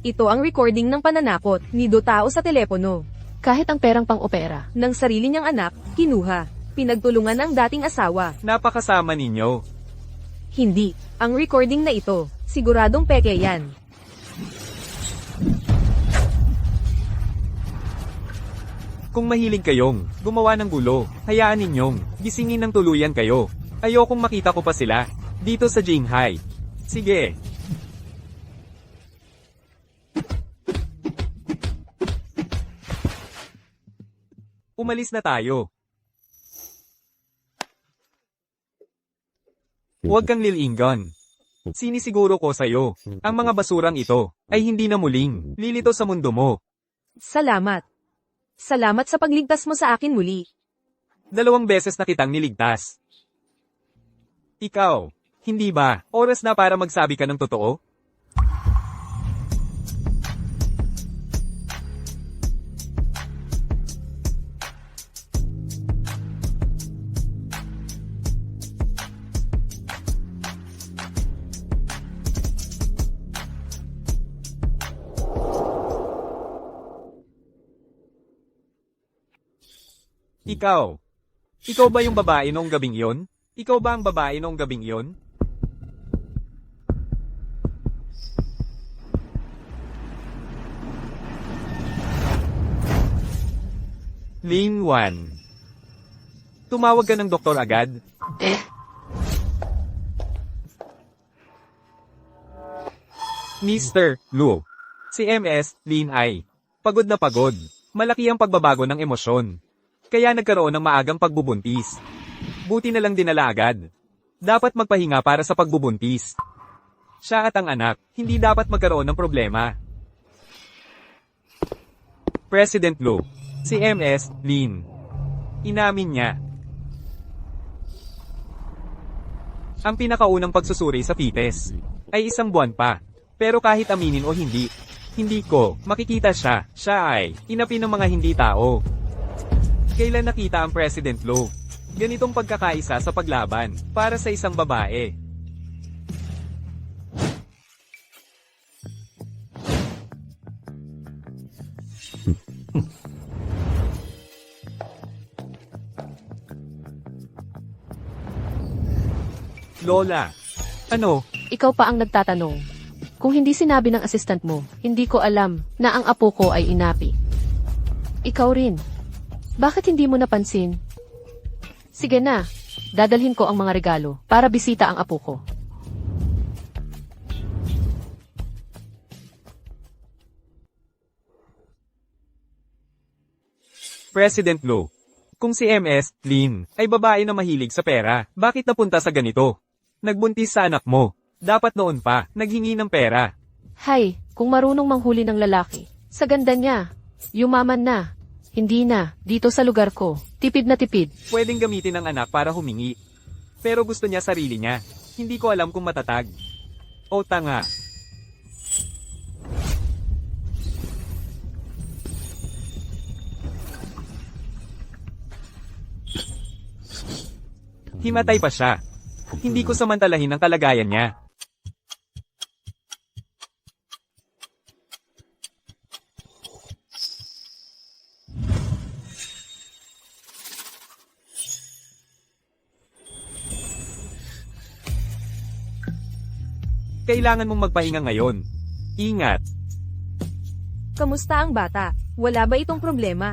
Ito ang recording ng pananakot ni Do Tao sa telepono. Kahit ang perang pang-opera. Ng sarili niyang anak, kinuha. Pinagtulungan ng dating asawa. Napakasama ninyo. Hindi. Ang recording na ito, siguradong peke yan. Kung mahilig kayong gumawa ng gulo, hayaan ninyong gisingin ng tuluyan kayo. Ayokong makita ko pa sila dito sa Jinghai. Sige. Umalis na tayo. Huwag kang lilingon. Sinisiguro ko sa'yo, ang mga basurang ito, ay hindi na muling lilito sa mundo mo. Salamat. Salamat sa pagligtas mo sa akin muli. 2 beses na kitang niligtas. Ikaw, hindi ba, oras na para magsabi ka ng totoo? Ikaw. Ikaw ba yung babae noong gabing yon? Ikaw ba ang babae noong gabing yon? Lin Wan. Tumawag ka ng doktor agad? Mr. Lu. Si MS, Lin ay pagod na pagod. Malaki ang pagbabago ng emosyon. Kaya nagkaroon ng maagang pagbubuntis. Buti na lang dinala agad. Dapat magpahinga para sa pagbubuntis. Siya at ang anak, hindi dapat magkaroon ng problema. President Lu. Si MS, Lin. Inamin niya. Ang pinakaunang pagsusuri sa fetus ay 1 buwan pa. Pero kahit aminin o hindi ko makikita siya ay inapi ng mga hindi tao. Kailan nakita ang President Lu? Ganitong pagkakaisa sa paglaban para sa isang babae. Lola, ano? Ikaw pa ang nagtatanong. Kung hindi sinabi ng assistant mo, hindi ko alam na ang apo ko ay inapi. Ikaw rin. Bakit hindi mo napansin? Sige na, dadalhin ko ang mga regalo para bisita ang apo ko. President Lu. Kung si MS, Lin, ay babae na mahilig sa pera, bakit napunta sa ganito? Nagbuntis sa anak mo. Dapat noon pa, naghingi ng pera. Hay, kung marunong manghuli ng lalaki, sa ganda niya, yumaman na. Hindi na, dito sa lugar ko, tipid na tipid. Pwedeng gamitin ng anak para humingi. Pero gusto niya sarili niya. Hindi ko alam kung matatag. O tanga. Himatay pa siya. Hindi ko samantalahin ang kalagayan niya. Kailangan mong magpahinga ngayon. Ingat. Kamusta ang bata? Wala ba itong problema?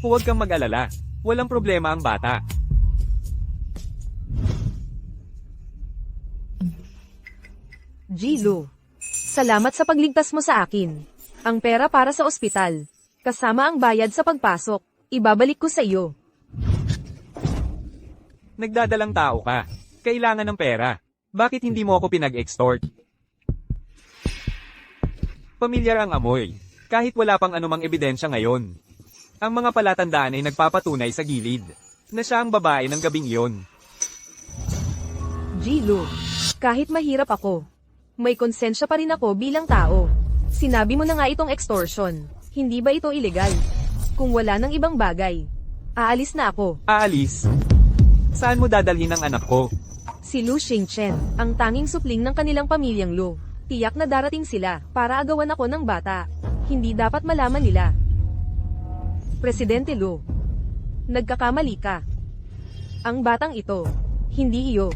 Huwag kang mag-alala. Walang problema ang bata. Jilu. Salamat sa pagligtas mo sa akin. Ang pera para sa ospital. Kasama ang bayad sa pagpasok. Ibabalik ko sa iyo. Nagdadalang tao ka. Kailangan ng pera. Bakit hindi mo ako pinag-extort? Pamilyar ang amoy. Kahit wala pang anumang ebidensya ngayon. Ang mga palatandaan ay nagpapatunay sa gilid na siya ang babae ng gabing iyon. Jilu. Kahit mahirap ako, may konsensya pa rin ako bilang tao. Sinabi mo na nga itong extortion. Hindi ba ito ilegal? Kung wala ng ibang bagay, aalis na ako. Aalis? Saan mo dadalhin ang anak ko? Si Lu Xingchen, ang tanging supling ng kanilang pamilyang Lu. Tiyak na darating sila para agawan ako ng bata. Hindi dapat malaman nila. Presidente Lu, nagkakamali ka. Ang batang ito, hindi iyo.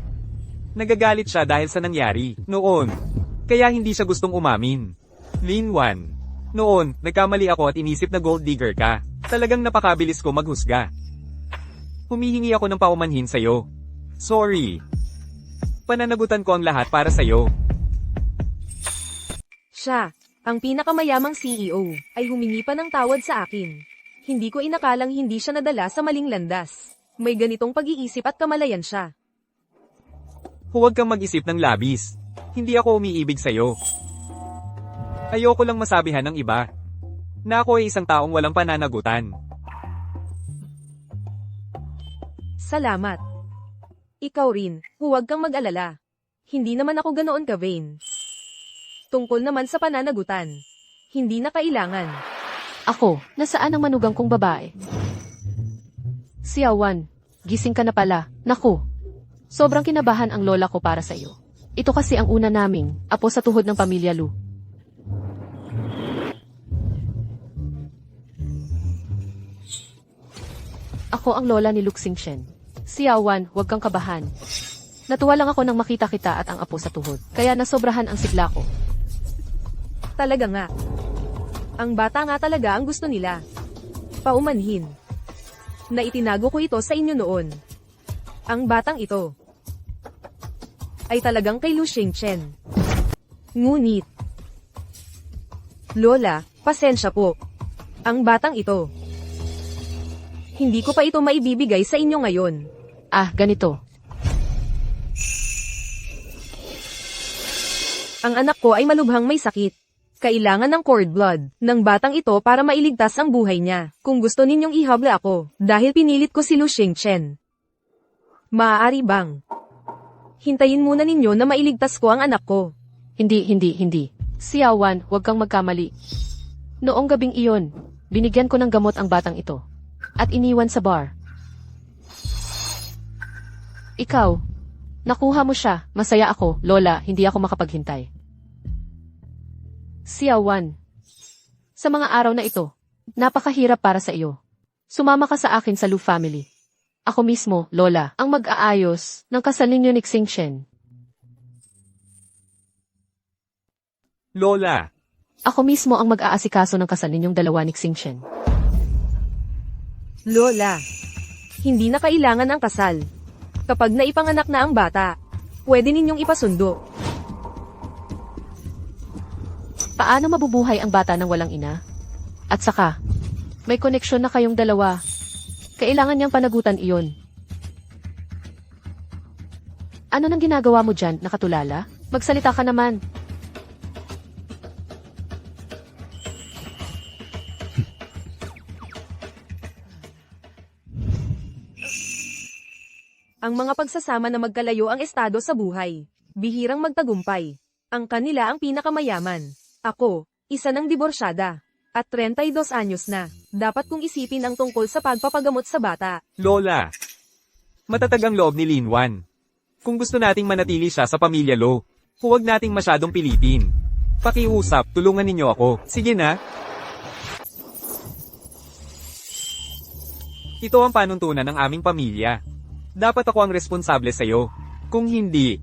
Nagagalit siya dahil sa nangyari noon. Kaya hindi siya gustong umamin. Lin Wan. Noon, nagkamali ako at inisip na gold digger ka. Talagang napakabilis ko maghusga. Humihingi ako ng paumanhin sa'yo. Sorry. Pananagutan ko ang lahat para sa'yo. Siya, ang pinakamayamang CEO, ay humingi pa ng tawad sa akin. Hindi ko inakalang hindi siya nadala sa maling landas. May ganitong pag-iisip at kamalayan siya. Huwag kang mag-isip ng labis. Hindi ako umiibig sa'yo. Ayoko lang masabihan ng iba na ako ay isang taong walang pananagutan. Salamat. Ikaw rin, huwag kang mag-alala. Hindi naman ako ganoon ka-vain. Tungkol naman sa pananagutan. Hindi na kailangan. Ako, nasaan ang manugang kong babae? Siawan, gising ka na pala. Naku, sobrang kinabahan ang lola ko para sa iyo. Ito kasi ang una naming apo sa tuhod ng pamilya Lu. Ako ang lola ni Luxing Shen. Siawan, huwag kang kabahan. Natuwa lang ako nang makita kita at ang apo sa tuhod, kaya nasobrahan ang sigla ko. Talaga nga. Ang bata nga talaga ang gusto nila. Paumanhin. Na itinago ko ito sa inyo noon. Ang batang ito ay talagang kay Lu Shengchen. Ngunit, Lola, pasensya po. Ang batang ito, hindi ko pa ito maibibigay sa inyo ngayon. Ah, ganito. Ang anak ko ay malubhang may sakit. Kailangan ng cord blood ng batang ito para mailigtas ang buhay niya. Kung gusto ninyong ihabla ako, dahil pinilit ko si Lu Shengchen. Maaari bang hintayin muna ninyo na mailigtas ko ang anak ko? Hindi. Siawan, huwag kang magkamali. Noong gabing iyon, binigyan ko ng gamot ang batang ito. At iniwan sa bar. Ikaw, nakuha mo siya. Masaya ako, Lola, hindi ako makapaghintay. Siawan, sa mga araw na ito, napakahirap para sa iyo. Sumama ka sa akin sa Lu family. Ako mismo, Lola, ang mag-aayos ng kasal ninyo ni Xing Shen. Lola, Ako mismo ang mag-aasikaso ng kasal ninyong dalawa ni Xing Shen. Lola, hindi na kailangan ang kasal. Kapag naipanganak na ang bata, pwede ninyong ipasundo. Paano mabubuhay ang bata ng walang ina? At saka, may koneksyon na kayong dalawa. Kailangan niyang panagutan iyon. Ano nang ginagawa mo dyan, nakatulala? Magsalita ka naman. Ang mga pagsasama na magkalayo ang estado sa buhay. Bihirang magtagumpay. Ang kanila ang pinakamayaman. Ako, isa ng diborsyada. At 32 anyos na. Dapat kong isipin ang tungkol sa pagpapagamot sa bata. Lola. Matatag ang loob ni Linwan. Kung gusto nating manatili siya sa pamilya Lo, huwag nating masyadong pilitin. Pakiusap, tulungan ninyo ako. Sige na. Ito ang panuntunan ng aming pamilya. Dapat ako ang responsable sa'yo. Kung hindi,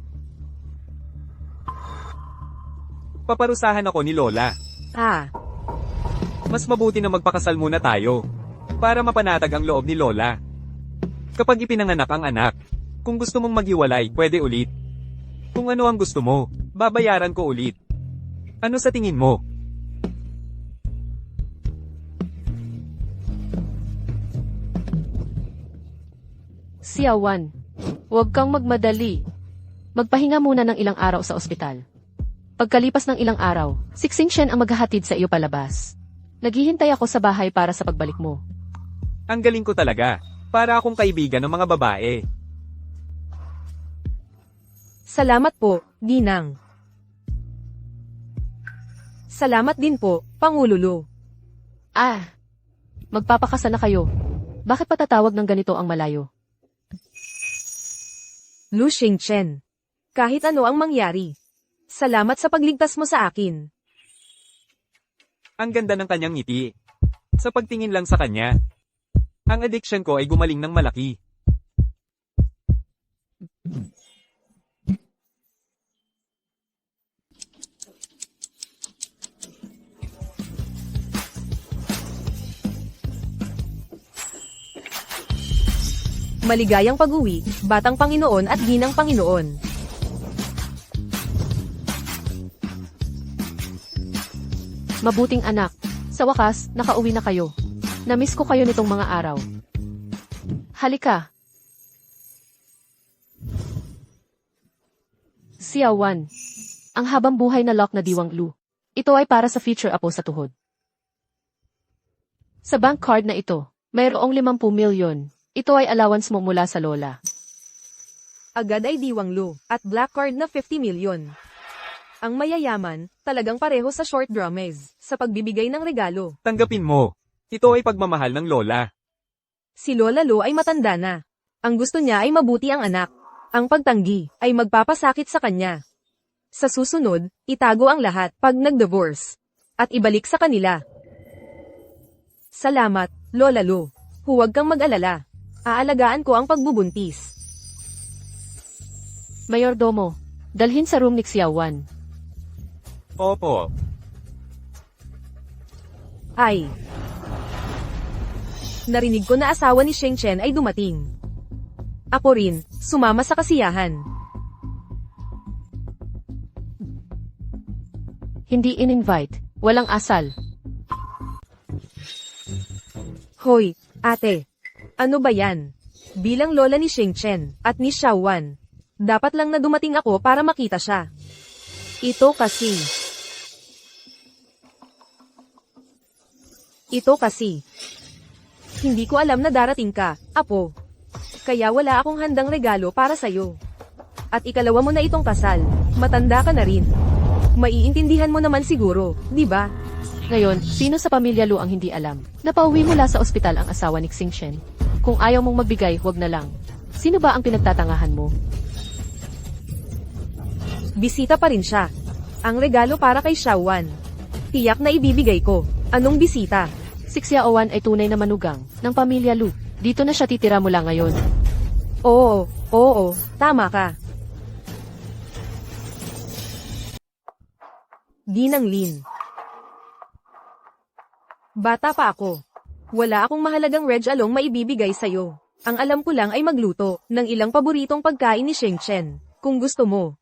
paparusahan ako ni Lola. Mas mabuti na magpakasal muna tayo. Para mapanatag ang loob ni Lola. Kapag ipinanganak ang anak, kung gusto mong maghiwalay, pwede ulit. Kung ano ang gusto mo, babayaran ko ulit. Ano sa tingin mo? Siawan, huwag kang magmadali. Magpahinga muna ng ilang araw sa ospital. Pagkalipas ng ilang araw, si Xing Shen ang maghahatid sa iyo palabas. Naghihintay ako sa bahay para sa pagbalik mo. Ang galing ko talaga. Para akong kaibigan ng mga babae. Salamat po, Ginang. Salamat din po, Pangulo Lu. Magpapakasal na kayo. Bakit patatawag ng ganito ang malayo? Lu Shengchen. Kahit ano ang mangyari. Salamat sa pagligtas mo sa akin. Ang ganda ng kanyang ngiti. Sa pagtingin lang sa kanya, ang addiction ko ay gumaling ng malaki. Maligayang pag-uwi, Batang Panginoon at Ginang Panginoon. Mabuting anak. Sa wakas, nakauwi na kayo. Namiss ko kayo nitong mga araw. Halika. Xiaowan. Ang habang buhay na lock na diwang Lu. Ito ay para sa future apo sa tuhod. Sa bank card na ito, mayroong 50 milyon. Ito ay allowance mo mula sa lola. Agad ay Diwang Lu, at black card na 50 milyon. Ang mayayaman, talagang pareho sa short dramas, sa pagbibigay ng regalo. Tanggapin mo. Ito ay pagmamahal ng lola. Si Lola Lu ay matanda na. Ang gusto niya ay mabuti ang anak. Ang pagtanggi ay magpapasakit sa kanya. Sa susunod, itago ang lahat pag nag-divorce. At ibalik sa kanila. Salamat, Lola Lu. Huwag kang mag-alala. Aalagaan ko ang pagbubuntis. Mayordomo, dalhin sa room ni Xiaowan. Opo. Ay. Narinig ko na asawa ni Sheng Chen ay dumating. Ako rin, sumama sa kasiyahan. Hindi in-invite, walang asal. Hoy, ate. Ano ba yan? Bilang lola ni Sheng Chen at ni Xiaowan, dapat lang na dumating ako para makita siya. Ito kasi. Hindi ko alam na darating ka, apo. Kaya wala akong handang regalo para sa'yo. At ikalawa mo na itong kasal, matanda ka na rin. Maiintindihan mo naman siguro, di ba? Ngayon, sino sa pamilya Lu ang hindi alam? Napauwi mula sa ospital ang asawa ni Xing Chen. Kung ayaw mong magbigay, huwag na lang. Sino ba ang pinagtatangahan mo? Bisita pa rin siya. Ang regalo para kay Xiaowan. Tiyak na ibibigay ko. Anong bisita? Si Xiaowan ay tunay na manugang ng pamilya Lu. Dito na siya titira mula ngayon. Oo, tama ka. Ginang Lin. Bata pa ako. Wala akong mahalagang reg along maibibigay sa'yo. Ang alam ko lang ay magluto ng ilang paboritong pagkain ni Sheng Chen. Kung gusto mo,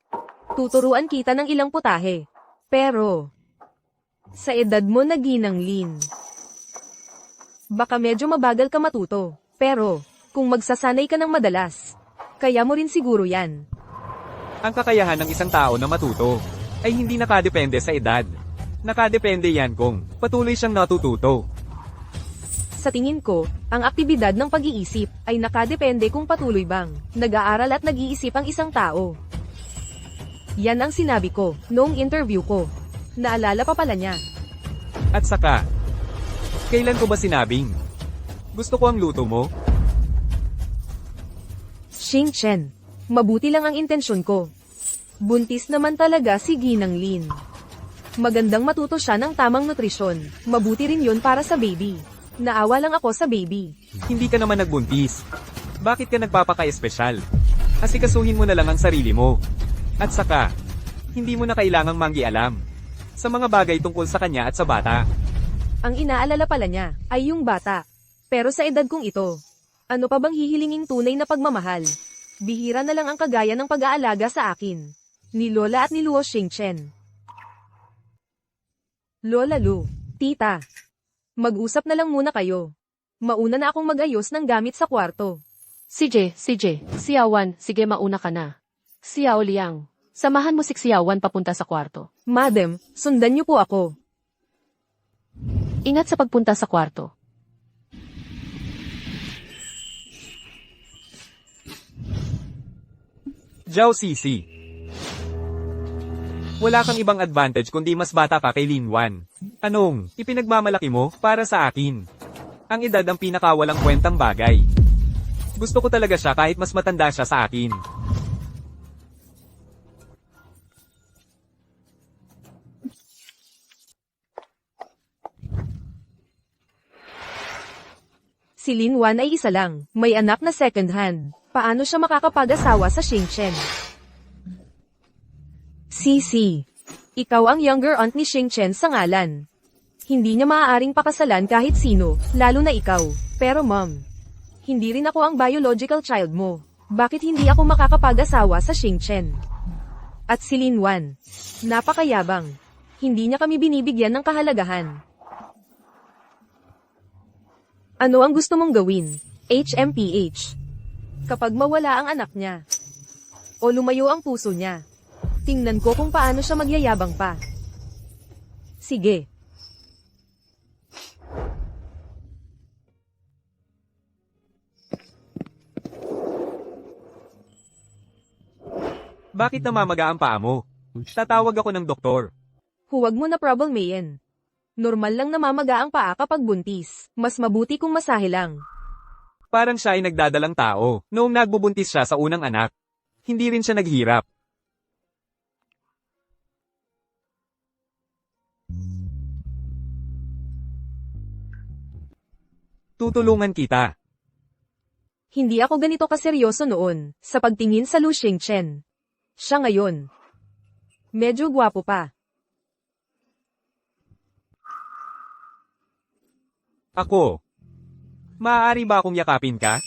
tuturuan kita ng ilang putahe. Pero, sa edad mo na Ginang Lin, baka medyo mabagal ka matuto. Pero, kung magsasanay ka ng madalas, kaya mo rin siguro yan. Ang kakayahan ng isang tao na matuto ay hindi nakadepende sa edad. Nakadepende yan kung patuloy siyang natututo. Sa tingin ko, ang aktibidad ng pag-iisip ay nakadepende kung patuloy bang nag-aaral at nag-iisip ang isang tao. Yan ang sinabi ko noong interview ko. Naalala pa pala niya. At saka, kailan ko ba sinabing, gusto ko ang luto mo? Sheng Chen, mabuti lang ang intensyon ko. Buntis naman talaga si Ginang Lin. Magandang matuto siya ng tamang nutrisyon. Mabuti rin yun para sa baby. Naawa lang ako sa baby. Hindi ka naman nagbuntis. Bakit ka nagpapaka-espesyal? Asikasuhin mo na lang ang sarili mo. At saka, hindi mo na kailangang manggialam sa mga bagay tungkol sa kanya at sa bata. Ang inaalala pala niya ay yung bata. Pero sa edad kong ito, ano pa bang hihilinging tunay na pagmamahal? Bihira na lang ang kagaya ng pag-aalaga sa akin ni Lola at ni Luo Sheng Chen. Lola Lu, tita, mag-usap na lang muna kayo. Mauna na akong mag-ayos ng gamit sa kwarto. CJ, Xiaowan, sige mauna ka na. Xiao Liang, samahan mo si Xiaowan papunta sa kwarto. Madam, sundan niyo po ako. Ingat sa pagpunta sa kwarto. Zhao Sisi. Wala kang ibang advantage kundi mas bata ka kay Lin Wan. Anong, ipinagmamalaki mo para sa akin? Ang edad ang pinakawalang kwentang bagay. Gusto ko talaga siya kahit mas matanda siya sa akin. Si Lin Wan ay isa lang, may anak na second hand. Paano siya makakapag-asawa sa Sheng Chen? Sisi, ikaw ang younger aunt ni Sheng Chen sa ngalan. Hindi niya maaaring pakasalan kahit sino, lalo na ikaw. Pero mom, hindi rin ako ang biological child mo. Bakit hindi ako makakapag-asawa sa Sheng Chen? At si Lin Wan, napakayabang. Hindi niya kami binibigyan ng kahalagahan. Ano ang gusto mong gawin? HMPH. Kapag mawala ang anak niya. O lumayo ang puso niya. Tingnan ko kung paano siya magyayabang pa. Sige. Bakit namamaga ang paa mo? Tatawag ako ng doktor. Huwag mo na problemayin. Normal lang namamaga ang paa kapag buntis. Mas mabuti kung masahe lang. Parang siya ay nagdadalang tao noong nagbubuntis siya sa unang anak. Hindi rin siya naghirap. Tutulungan kita. Hindi ako ganito kaseryoso noon, sa pagtingin sa Lu Xingchen. Siya ngayon. Medyo gwapo pa. Ako. Maaari ba akong yakapin ka?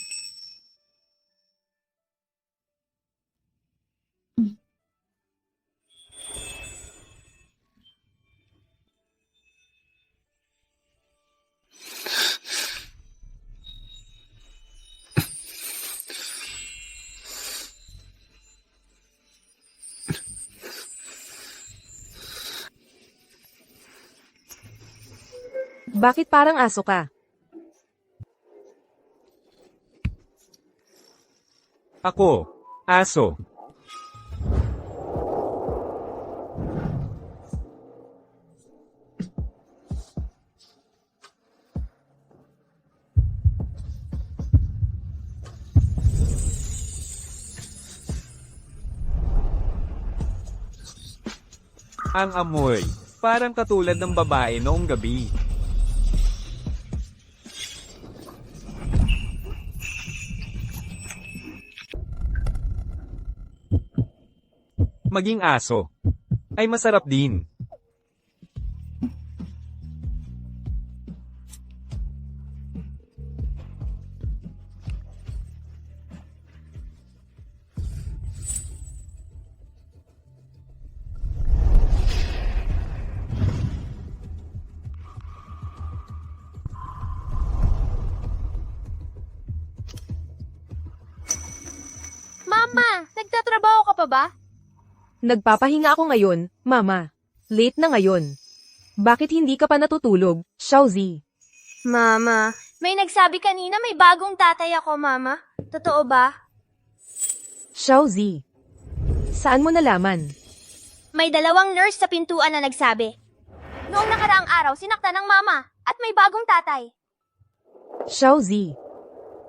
Bakit parang aso ka? Ako. Aso. Ang amoy. Parang katulad ng babae noong gabi. Maging aso ay masarap din. Mama, nagtatrabaho ka pa ba? Nagpapahinga ako ngayon, Mama. Late na ngayon. Bakit hindi ka pa natutulog, Xiaozi? Mama, may nagsabi kanina may bagong tatay ako, Mama. Totoo ba? Xiaozi. Saan mo nalaman? May dalawang nurse sa pintuan na nagsabi. Noong nakaraang araw, sinaktan ng mama at may bagong tatay. Xiaozi.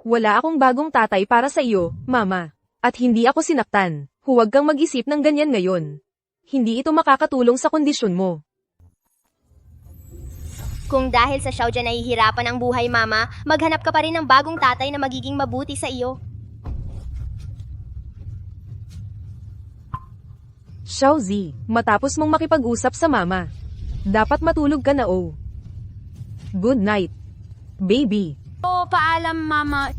Wala akong bagong tatay para sa iyo, Mama. At hindi ako sinaktan. Huwag kang mag-isip ng ganyan ngayon. Hindi ito makakatulong sa kondisyon mo. Kung dahil sa Xiaojian nahihirapan ang buhay, Mama, maghanap ka pa rin ng bagong tatay na magiging mabuti sa iyo. Xiaozi, matapos mong makipag-usap sa Mama, dapat matulog ka na oh. Good night, baby. Oo, paalam, Mama.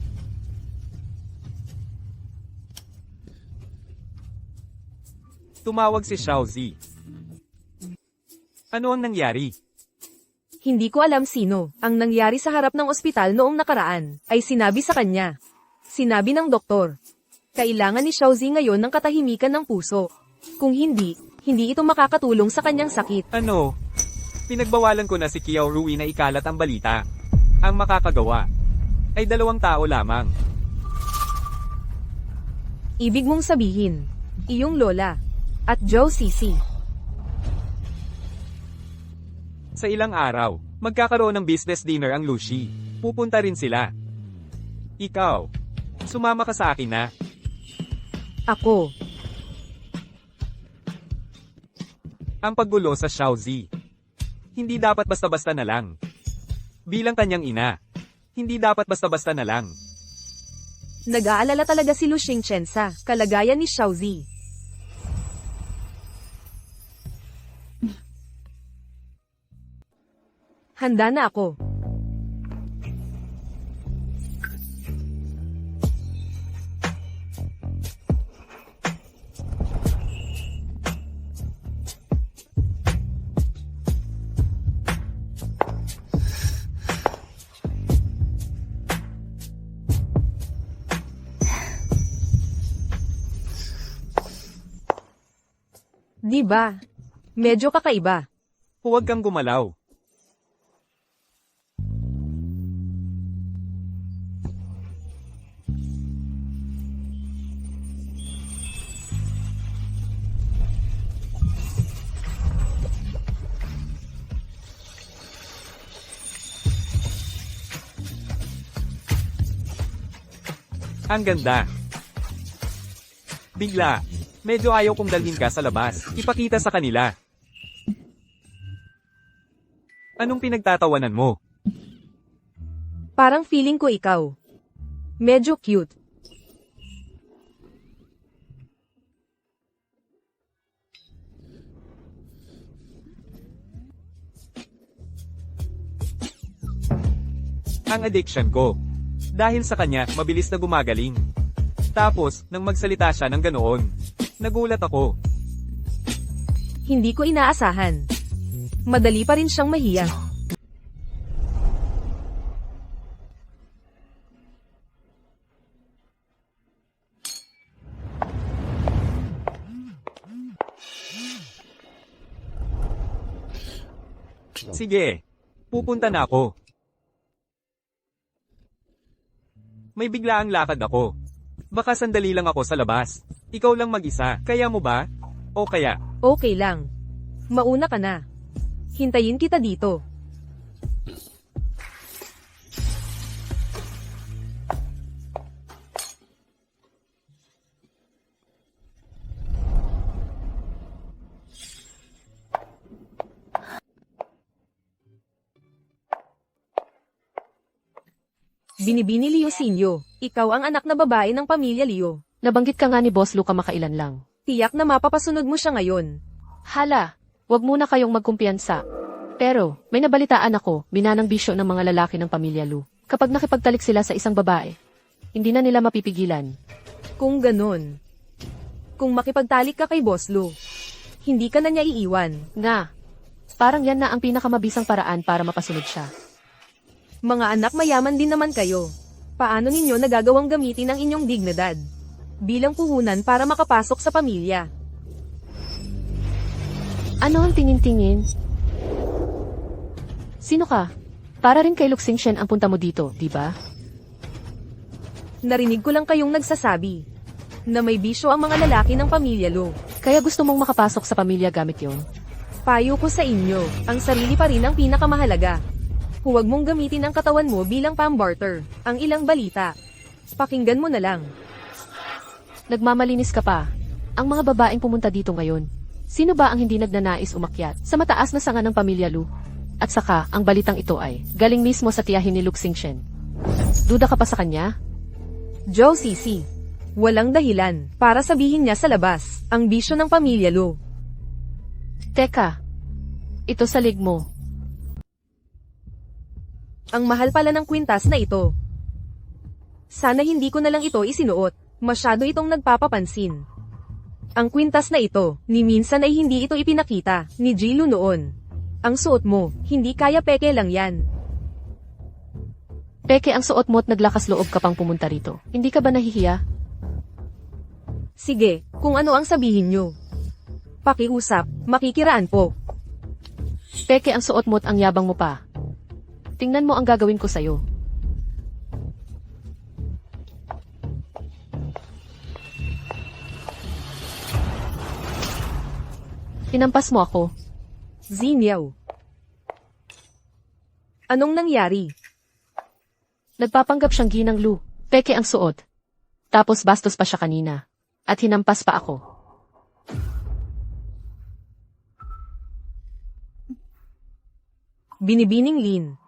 Tumawag si Xiaozi. Ano ang nangyari? Hindi ko alam sino. Ang nangyari sa harap ng ospital noong nakaraan, ay sinabi sa kanya. Sinabi ng doktor. Kailangan ni Xiaozi ngayon ng katahimikan ng puso. Kung hindi, hindi ito makakatulong sa kanyang sakit. Ano? Pinagbawalan ko na si Kiao Rui na ikalat ang balita. Ang makakagawa ay 2 tao lamang. Ibig mong sabihin, iyong lola, at Zhou Sisi. Sa ilang araw, magkakaroon ng business dinner ang Lucy. Pupunta rin sila. Ikaw, sumama ka sa akin na. Ako, Ang paggulo sa Xiaozi. Hindi dapat basta-basta na lang. Bilang kanyang ina, hindi dapat basta-basta na lang. nag-aalala talaga si Lu Xingchen sa kalagayan ni Xiaozi. Handa na ako. Di ba? Medyo kakaiba. Huwag kang gumalaw. Ang ganda. Bigla, medyo ayaw kong dalhin ka sa labas. Ipakita sa kanila. Anong pinagtatawanan mo? Parang feeling ko ikaw. Medyo cute. Ang addiction ko. Dahil sa kanya, mabilis na gumagaling. Tapos, nang magsalita siya ng ganoon, nagulat ako. Hindi ko inaasahan. Madali pa rin siyang mahiya. Sige, pupunta na ako. May biglaang lakad ako. Baka sandali lang ako sa labas. Ikaw lang mag-isa, kaya mo ba? O kaya, Okay lang. Mauna ka na. Hintayin kita dito. Binibini Leosinio, ikaw ang anak na babae ng pamilya Leo. Nabanggit ka nga ni Boss Luca makailan lang. Tiyak na mapapasunod mo siya ngayon. Hala, wag muna kayong magkumpiyansa. Pero, may nabalitaan ako, binanang bisyo ng mga lalaki ng pamilya Lu. Kapag nakipagtalik sila sa isang babae, hindi na nila mapipigilan. Kung ganon. Kung makipagtalik ka kay Boss Lu, hindi ka na niya iiwan. Nga, parang yan na ang pinakamabisang paraan para mapasunod siya. Mga anak mayaman din naman kayo. Paano ninyo nagagawang gamitin ang inyong dignidad bilang puhunan para makapasok sa pamilya? Ano ang tingin-tingin? Sino ka? Para rin kay Luxingchen ang punta mo dito, di ba? Narinig ko lang kayong nagsasabi na may bisyo ang mga lalaki ng pamilya Lo. Kaya gusto mong makapasok sa pamilya gamit yon. Payo ko sa inyo, ang sarili pa rin ang pinakamahalaga. Huwag mong gamitin ang katawan mo bilang pambarter. Ang ilang balita. Pakinggan mo na lang. Nagmamalinis ka pa. Ang mga babaeng pumunta dito ngayon. Sino ba ang hindi nagnanais umakyat sa mataas na sanga ng pamilya Lu? At saka, ang balitang ito ay galing mismo sa tiyahin ni Luxingchen. Duda ka pa sa kanya? Joe Sisi. Walang dahilan para sabihin niya sa labas ang bisyo ng pamilya Lu. Teka. Ito sa lig mo. Ang mahal pala ng kwintas na ito. Sana hindi ko na lang ito isinuot. Masyado itong nagpapapansin. Ang kwintas na ito, ni minsan ay hindi ito ipinakita, ni Jilu noon. Ang suot mo, hindi kaya peke lang yan. Peke ang suot mo at naglakas loob ka pang pumunta rito. Hindi ka ba nahihiya? Sige, kung ano ang sabihin nyo. Pakiusap, makikiraan po. Peke ang suot mo at ang yabang mo pa. Tingnan mo ang gagawin ko sa'yo. Hinampas mo ako. Zinyaw. Anong nangyari? Nagpapanggap siyang ginang Lu. Peke ang suot. Tapos bastos pa siya kanina. At hinampas pa ako. Binibining Lin.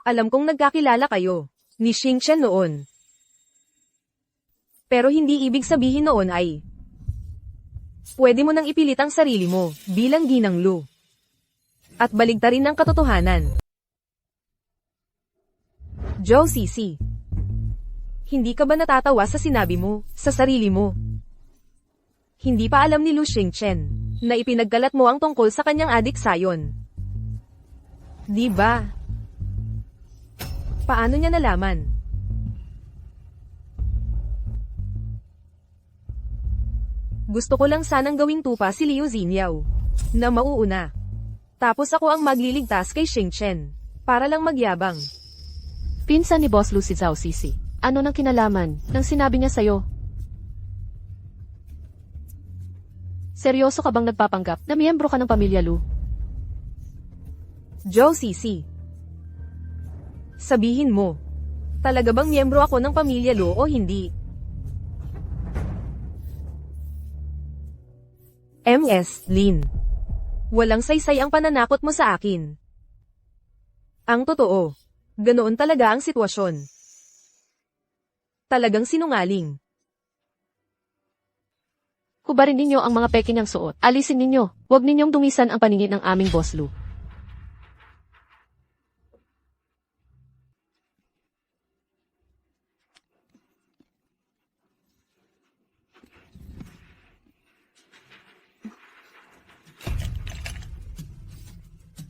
Alam kong nagkakilala kayo, ni Xingchen noon. Pero hindi ibig sabihin noon ay, pwede mo nang ipilit ang sarili mo, bilang ginang Lu. At baligtarin ang katotohanan. Joe Sisi. Hindi ka ba natatawa sa sinabi mo, sa sarili mo? Hindi pa alam ni Lu Xingchen, na ipinagkalat mo ang tungkol sa kanyang adik sayon. Di ba? Paano niya nalaman? Gusto ko lang sanang gawing tupa si Liu Zinyaw. Na mauuna. Tapos ako ang magliligtas kay Xing Chen. Para lang magyabang. Pinsan ni Boss Lu si Zhao Sisi. Ano nang kinalaman nang sinabi niya sa'yo? Seryoso ka bang nagpapanggap na miyembro ka ng pamilya Lu? Zhao Sisi. Sabihin mo. Talaga bang miyembro ako ng pamilya Lu o hindi? MS, Lin. Walang saysay ang pananakot mo sa akin. Ang totoo. Ganoon talaga ang sitwasyon. Talagang sinungaling. Kubarin ninyo ang mga peke niyang suot. Alisin ninyo. Huwag ninyong dumisan ang paningin ng aming Boss Lu.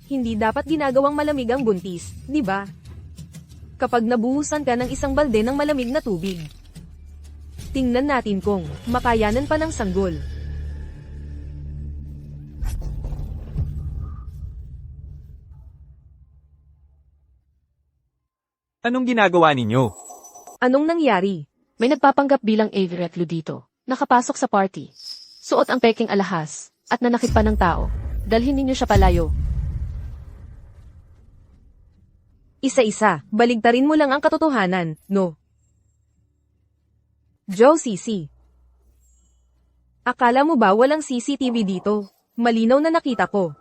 Hindi dapat ginagawang malamig ang buntis, di ba? Kapag nabuhusan ka ng isang balde ng malamig na tubig. Tingnan natin kung makayanan pa ng sanggol. Anong ginagawa ninyo? Anong nangyari? May nagpapanggap bilang Averett Lu dito. Nakapasok sa party. Suot ang peking alahas. At nanakit pa ng tao. Dalhin ninyo siya palayo. Isa-isa, baligtarin mo lang ang katotohanan, no? Zhao Sisi. Akala mo ba walang CCTV dito? Malinaw na nakita ko.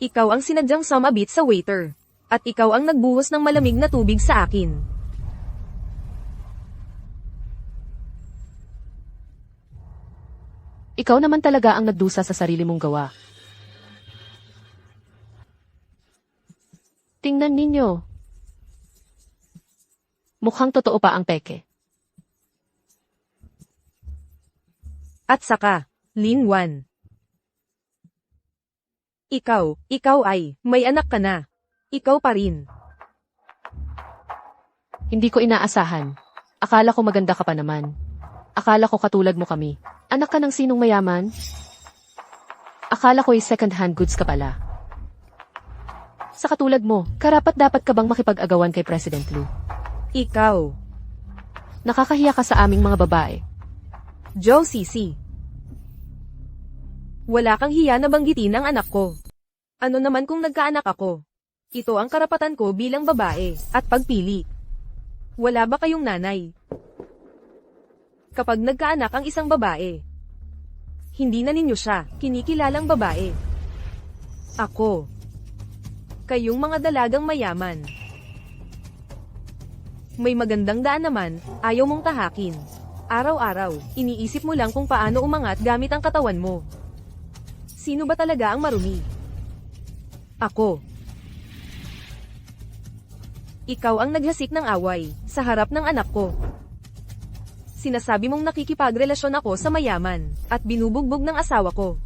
Ikaw ang sinadyang sumabit sa waiter. At ikaw ang nagbuhos ng malamig na tubig sa akin. Ikaw naman talaga ang nagdusa sa sarili mong gawa. Tingnan ninyo. Mukhang totoo pa ang peke. At saka, Lin Wan. Ikaw ay, may anak ka na. Ikaw pa rin. Hindi ko inaasahan. Akala ko maganda ka pa naman. Akala ko katulad mo kami. Anak ka ng sinong mayaman? Akala ko'y second-hand goods ka pala. Sa katulad mo, karapat-dapat ka bang makipag-agawan kay President Lu? Ikaw. Nakakahiya ka sa aming mga babae. Zhao Sisi. Wala kang hiya na banggitin ang anak ko. Ano naman kung nagkaanak ako? Ito ang karapatan ko bilang babae, at pagpili. Wala ba kayong nanay? Kapag nagkaanak ang isang babae, hindi na ninyo siya kinikilalang babae. Ako. Kayong mga dalagang mayaman. May magandang daan naman, ayaw mong tahakin. Araw-araw, iniisip mo lang kung paano umangat gamit ang katawan mo. Sino ba talaga ang marumi? Ako. Ikaw ang naghasik ng away, sa harap ng anak ko. Sinasabi mong nakikipagrelasyon ako sa mayaman, at binubugbog ng asawa ko.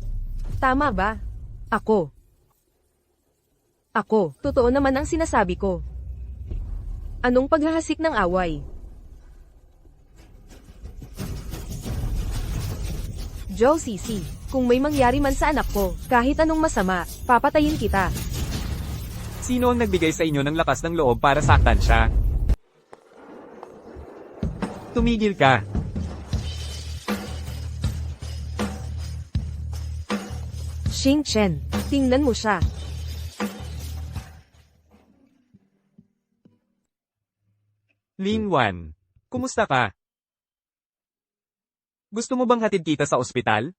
Tama ba? Ako. Totoo naman ang sinasabi ko. Anong paghahasik ng away? Zhao Sisi, kung may mangyari man sa anak ko, kahit anong masama, papatayin kita. Sino ang nagbigay sa inyo ng lakas ng loob para saktan siya? Tumigil ka. Xing Chen, tingnan mo siya. Lin Wan, kumusta ka? Gusto mo bang hatid kita sa ospital?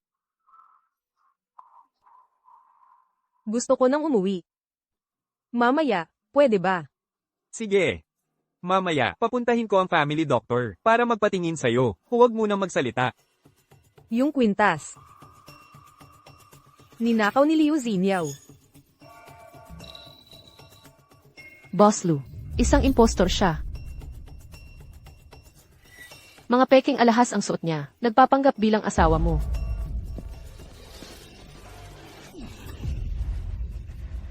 Gusto ko nang umuwi. Mamaya, pwede ba? Sige. Mamaya, papuntahin ko ang family doctor para magpatingin sa'yo. Huwag munang magsalita. Yung kwintas. Ninakaw ni Liu Zinyaw. Boss Lu, isang impostor siya. Mga peking alahas ang suot niya, nagpapanggap bilang asawa mo.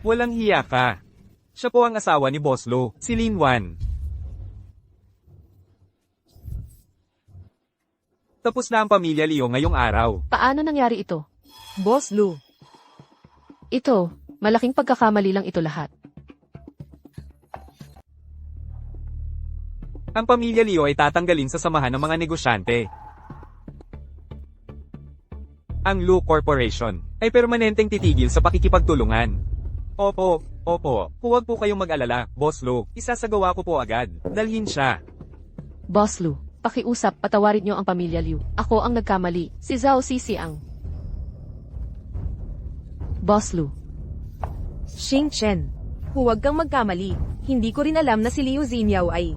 Walang hiya ka. Siya po ang asawa ni Boss Lo, si Lin Wan. Tapos na ang pamilya Leo ngayong araw. Paano nangyari ito? Boss Lu, Ito, malaking pagkakamali lang ito lahat. Ang pamilya Leo ay tatanggalin sa samahan ng mga negosyante. Ang Lu Corporation ay permanenteng titigil sa pakikipagtulungan. Opo, huwag po kayong mag-alala, Boss Lu. Isasagawa ko po agad. Dalhin siya. Boss Lu, pakiusap, patawarin niyo ang pamilya Liu. Ako ang nagkamali. Si Zhao Sisi ang... Boss Lu, Xing Chen. Huwag kang magkamali. Hindi ko rin alam na si Liu Zinyaw ay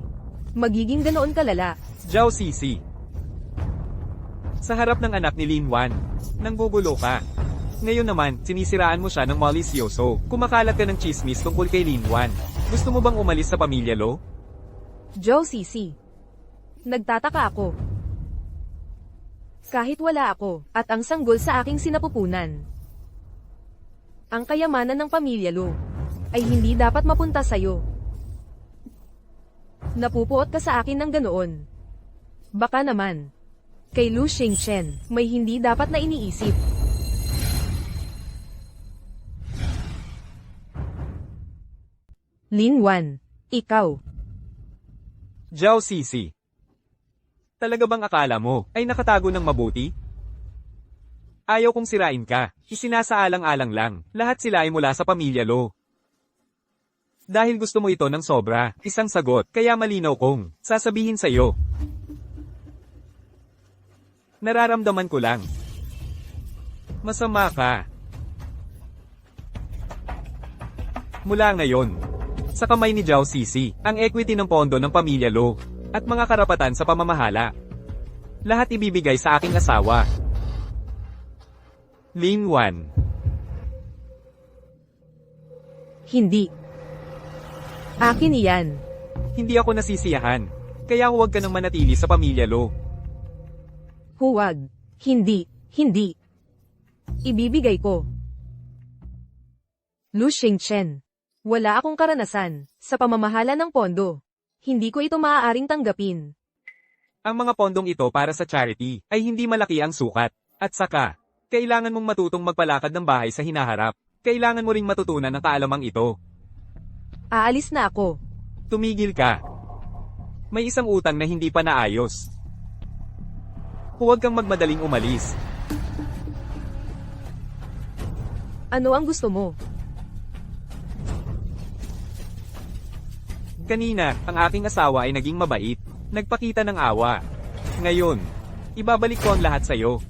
magiging ganoon kalala. Zhao Sisi. Sa harap ng anak ni Lin Wan, nanggugulo ka. Ngayon naman, sinisiraan mo siya ng malisyoso. Kumakalat ka ng chismis tungkol kay Lin Wan. Gusto mo bang umalis sa pamilya Lo? Zhao Sisi. Nagtataka ako. Kahit wala ako, at ang sanggol sa aking sinapupunan. Ang kayamanan ng pamilya Lu ay hindi dapat mapunta sa'yo. Napupuot ka sa akin ng ganoon. Baka naman, kay Lu Xingchen, may hindi dapat na iniisip. Lin Wan, ikaw. Zhao Sisi. Talaga bang akala mo ay nakatago ng mabuti? Ayaw kong sirain ka. Isinasaalang-alang lang. Lahat sila ay mula sa pamilya Lo. Dahil gusto mo ito ng sobra, isang sagot, kaya malinaw kong sasabihin sa'yo. Nararamdaman ko lang. Masama ka. Mula ngayon, sa kamay ni Zhao Sisi, ang equity ng pondo ng pamilya Lo, at mga karapatan sa pamamahala. Lahat ibibigay sa aking asawa. Lin Wan. Hindi. Akin iyan. Hindi ako nasisiyahan. Kaya huwag ka nang manatili sa pamilya Lo. Huwag. Hindi. Hindi. Ibibigay ko. Lu Xingchen. Wala akong karanasan sa pamamahala ng pondo. Hindi ko ito maaaring tanggapin. Ang mga pondong ito para sa charity ay hindi malaki ang sukat. At saka, kailangan mong matutong magpalakad ng bahay sa hinaharap. Kailangan mo ring matutunan ang kaalamang ito. Aalis na ako. Tumigil ka. May isang utang na hindi pa naayos. Huwag kang magmadaling umalis. Ano ang gusto mo? Kanina, ang aking asawa ay naging mabait. Nagpakita ng awa. Ngayon, ibabalik ko ang lahat sa'yo.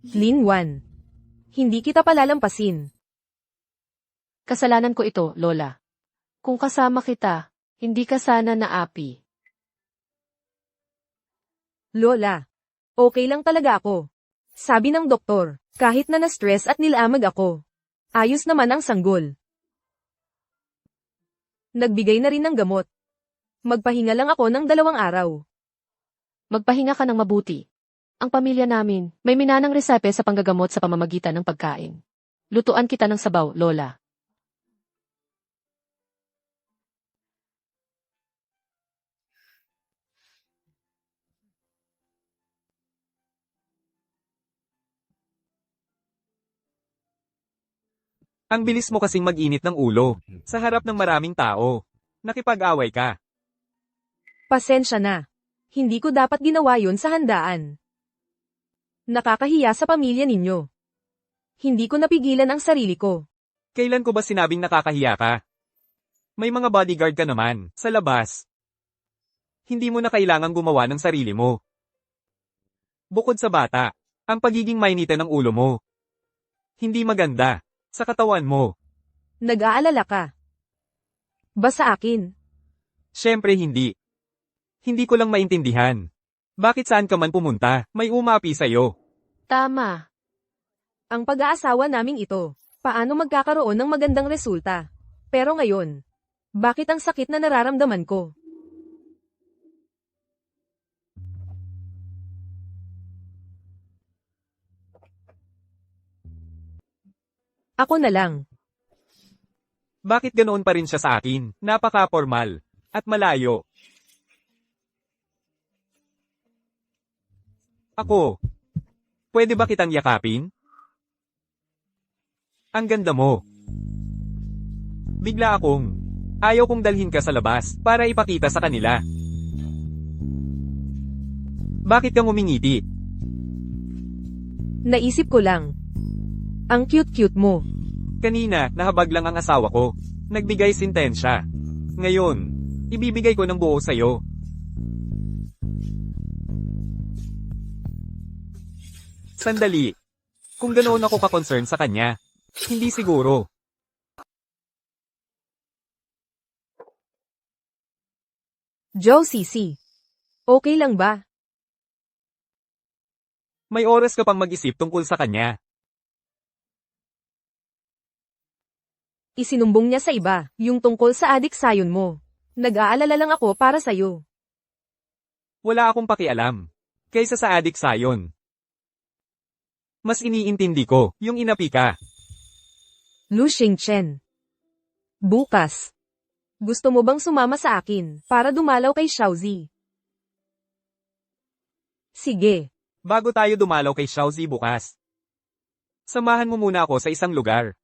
Lin Wan. Hindi kita palalampasin. kasalanan ko ito, Lola. Kung kasama kita, hindi ka sana naapi. Lola. Okay lang talaga ako. Sabi ng doktor, kahit na na-stress at nilamag ako. Ayos naman ang sanggol. Nagbigay na rin ng gamot. Magpahinga lang ako ng 2 araw. Magpahinga ka ng mabuti. Ang pamilya namin, may minanang resepe sa panggagamot sa pamamagitan ng pagkain. Lutuan kita ng sabaw, Lola. Ang bilis mo kasing mag-init ng ulo. Sa harap ng maraming tao. Nakipag-away ka. Pasensya na. Hindi ko dapat ginawa yun sa handaan. Nakakahiya sa pamilya ninyo. Hindi ko napigilan ang sarili ko. Kailan ko ba sinabing nakakahiya ka? May mga bodyguard ka naman, sa labas. Hindi mo na kailangang gumawa ng sarili mo. Bukod sa bata, ang pagiging mainitan ng ulo mo. Hindi maganda. Sa katawan mo. Nag-aalala ka. Ba sa akin? Siyempre hindi. Hindi ko lang maintindihan. Bakit saan ka man pumunta, may umapi sa'yo. Tama. Ang pag-aasawa naming ito, paano magkakaroon ng magandang resulta? Pero ngayon, bakit ang sakit na nararamdaman ko? Ako na lang. Bakit ganoon pa rin siya sa akin? Napaka-formal. At malayo. Ako. Pwede ba kitang yakapin? Ang ganda mo. Bigla akong ayaw kong dalhin ka sa labas para ipakita sa kanila. Bakit kang umingiti? Naisip ko lang. Ang cute-cute mo. Kanina, nahabag lang ang asawa ko. Nagbigay sintensya. Ngayon, ibibigay ko ng buo sa'yo. Sandali. Kung ganoon ako ka-concern sa kanya, hindi siguro. Joe Sisi. Okay lang ba? May oras ka pang mag-isip tungkol sa kanya. Isinumbong niya sa iba, yung tungkol sa adik sayon mo. Nag-aalala lang ako para sa'yo. Wala akong pakialam. Kaysa sa adik sayon. Mas iniintindi ko, yung inapi ka. Lu Xingchen. Bukas. Gusto mo bang sumama sa akin, para dumalaw kay Xiaozi? Sige. Bago tayo dumalaw kay Xiaozi bukas. Samahan mo muna ako sa isang lugar.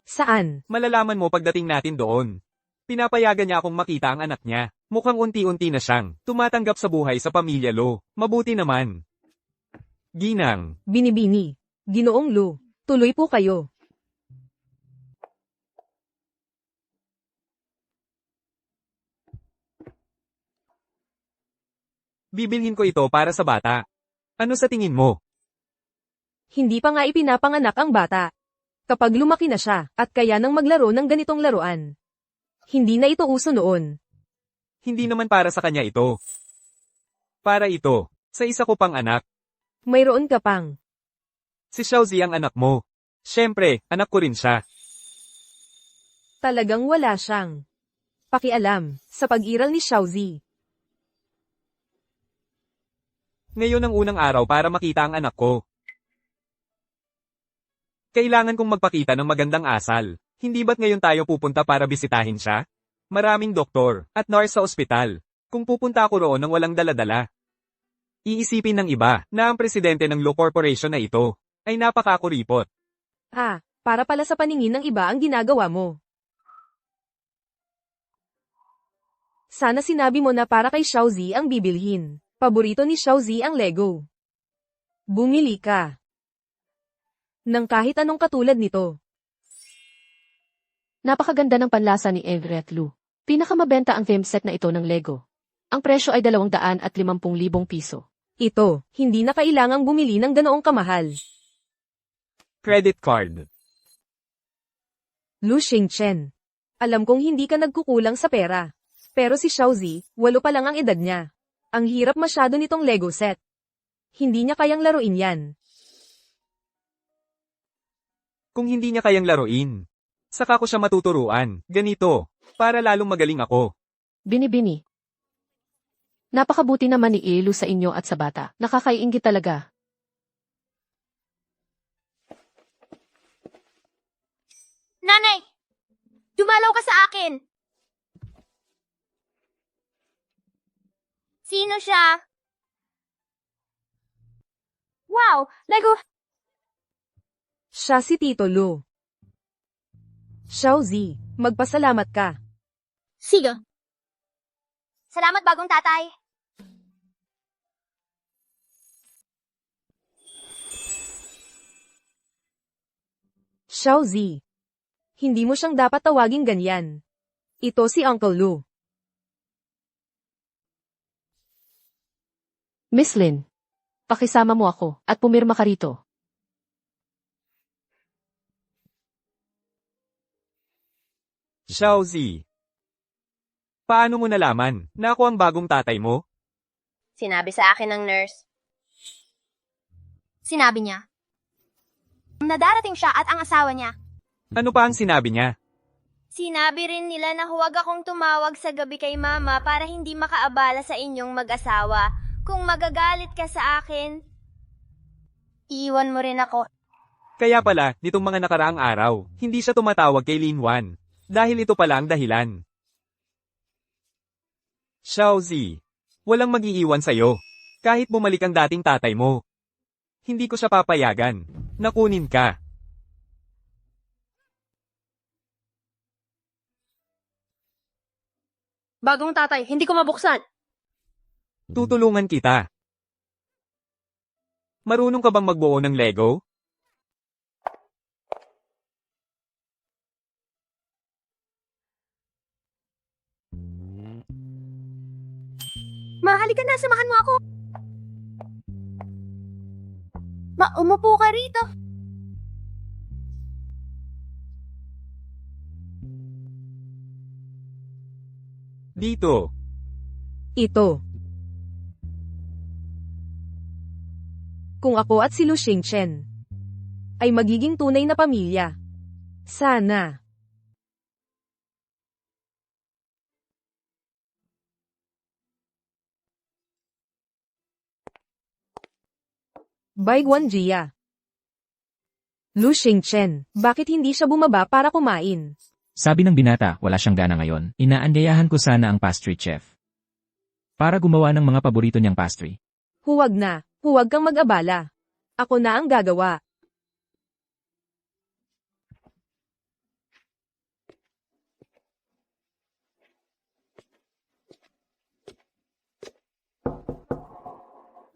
Saan? Malalaman mo pagdating natin doon. Pinapayagan niya akong makita ang anak niya. Mukhang unti-unti na siyang tumatanggap sa buhay sa pamilya Lo. Mabuti naman. Ginang. Binibini. Ginoong Lu. Tuloy po kayo. Bibilhin ko ito para sa bata. Ano sa tingin mo? Hindi pa nga ipinapanganak ang bata. Kapag lumaki na siya, at kaya nang maglaro ng ganitong laruan. Hindi na ito uso noon. Hindi naman para sa kanya ito. Para ito, sa isa ko pang anak. Mayroon ka pang. Si Xiaozi ang anak mo. Siyempre, anak ko rin siya. Talagang wala siyang pakialam sa pag-iral ni Xiaozi. Ngayon ang unang araw para makita ang anak ko. Kailangan kong magpakita ng magandang asal. Hindi ba't ngayon tayo pupunta para bisitahin siya? Maraming doktor at nurse sa ospital. Kung pupunta ako roon ng walang daladala. Iisipin ng iba na ang presidente ng Lo Corporation na ito ay napakakuripot. Para pala sa paningin ng iba ang ginagawa mo. Sana sinabi mo na para kay Xiaozi ang bibilhin. Paborito ni Xiaozi ang Lego. Bumili ka ng kahit anong katulad nito. Napakaganda ng panlasa ni Everett Lu. Pinakamabenta ang theme set na ito ng Lego. Ang presyo ay 250,000 piso. Ito, hindi na kailangang bumili ng ganoong kamahal. Credit card. Lu Xingchen. Alam kong hindi ka nagkukulang sa pera. Pero si Xiaozi, 8 pa lang ang edad niya. Ang hirap masyado nitong Lego set. Hindi niya kayang laruin yan. Kung hindi niya kayang laruin, saka ko siya matuturuan, ganito, para lalong magaling ako. Binibini. Napakabuti naman ni Elu sa inyo at sa bata. Nakakaiinggit talaga. Nanay! Dumalaw ka sa akin! Sino siya? Wow! Lego! Siya si Tito Lu. Xiaozi, magpasalamat ka. Sige. Salamat bagong tatay. Xiaozi. Hindi mo siyang dapat tawaging ganyan. Ito si Uncle Lu. Miss Lin, pakisama mo ako at pumirma ka rito. Xiaozi. Paano mo nalaman na ako ang bagong tatay mo? Sinabi sa akin ng nurse. Sinabi niya na darating siya at ang asawa niya. Ano pa ang sinabi niya? Sinabi rin nila na huwag akong tumawag sa gabi kay mama para hindi makaabala sa inyong mag-asawa. Kung magagalit ka sa akin, iiwan mo rin ako. Kaya pala, nitong mga nakaraang araw, hindi siya tumatawag kay Lin Wan. Dahil ito pala ang dahilan. Xiaozi, walang mag-iiwan sa'yo. Kahit bumalik ang dating tatay mo. Hindi ko siya papayagan. Nakunin ka. Bagong tatay, hindi ko mabuksan. Tutulungan kita. Marunong ka bang magbuo ng Lego? Mahali ka na, samahan mo ako. Umupo ka rito. Dito. Ito. Kung ako at si Lu Xingchen ay magiging tunay na pamilya. Sana. By Guanjia. Lu Xingchen, bakit hindi siya bumaba para kumain? Sabi ng binata, wala siyang gana ngayon. Inaanyayahan ko sana ang pastry chef. Para gumawa ng mga paborito niyang pastry. Huwag na, huwag kang mag-abala. Ako na ang gagawa.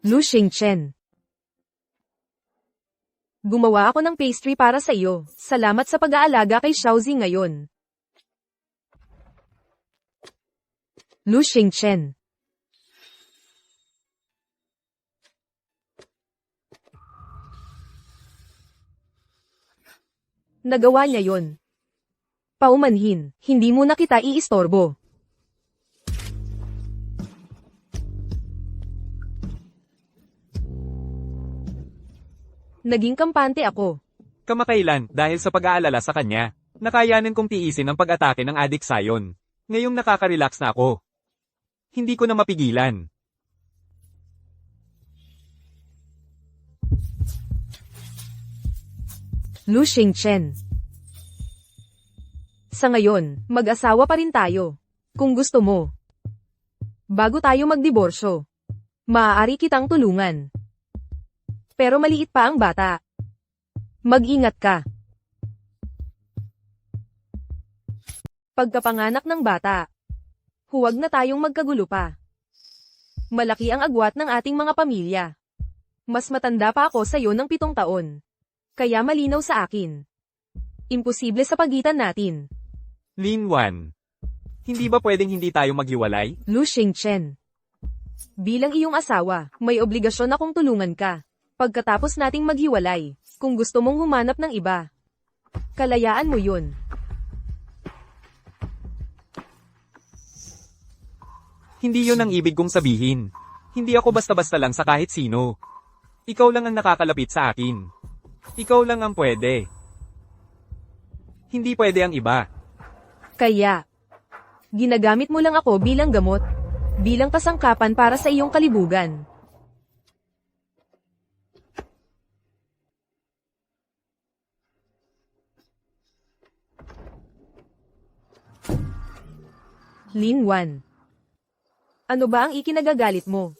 Lu Xingchen. Gumawa ako ng pastry para sa iyo. Salamat sa pag-aalaga kay Xiaozi ngayon. Lu Xingchen. Nagawa niya yon. Paumanhin, hindi mo na kita iistorbo. Naging kampante ako. Kamakailan, dahil sa pag-aalala sa kanya, nakayanan kong tiisin ang pag-atake ng adik Sion. Ngayong nakaka-relax na ako. Hindi ko na mapigilan. Lu Xingchen. Sa ngayon, mag-asawa pa rin tayo. Kung gusto mo. Bago tayo magdiborsyo, maaari kitang tulungan. Pero maliit pa ang bata. Mag-ingat ka. Pagkapanganak ng bata, huwag na tayong magkagulo pa. Malaki ang agwat ng ating mga pamilya. Mas matanda pa ako sa iyo ng 7 taon. Kaya malinaw sa akin. Imposible sa pagitan natin. Lin Wan. Hindi ba pwedeng hindi tayo maghiwalay? Lu Xingchen. Bilang iyong asawa, may obligasyon akong tulungan ka. Pagkatapos nating maghiwalay, kung gusto mong humanap ng iba, kalayaan mo yun. Hindi yun ang ibig kong sabihin. Hindi ako basta-basta lang sa kahit sino. Ikaw lang ang nakakalapit sa akin. Ikaw lang ang pwede. Hindi pwede ang iba. Kaya, ginagamit mo lang ako bilang gamot, bilang kasangkapan para sa iyong kalibugan. Lin Wan. Ano ba ang ikinagagalit mo?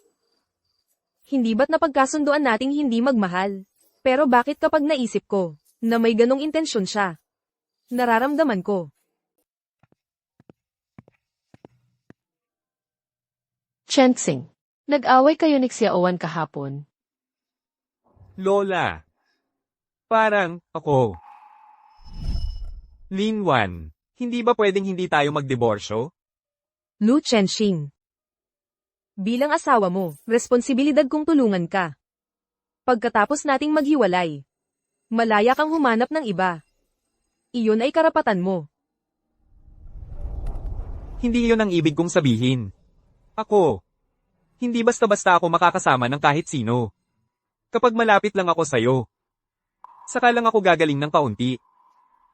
Hindi ba't napagkasunduan nating hindi magmahal? Pero bakit kapag naisip ko, na may ganong intensyon siya? Nararamdaman ko. Chenxing, nag-away kayo ni Xiaowan kahapon. Lola. Parang, ako. Lin Wan, hindi ba pwedeng hindi tayo magdiborsyo? Lu Chenxing. Bilang asawa mo, responsibilidad kong tulungan ka. Pagkatapos nating maghiwalay, malaya kang humanap ng iba. Iyon ay karapatan mo. Hindi yun ang ibig kong sabihin. Ako. Hindi basta-basta ako makakasama ng kahit sino. Kapag malapit lang ako sa'yo. Saka lang ako gagaling ng kaunti.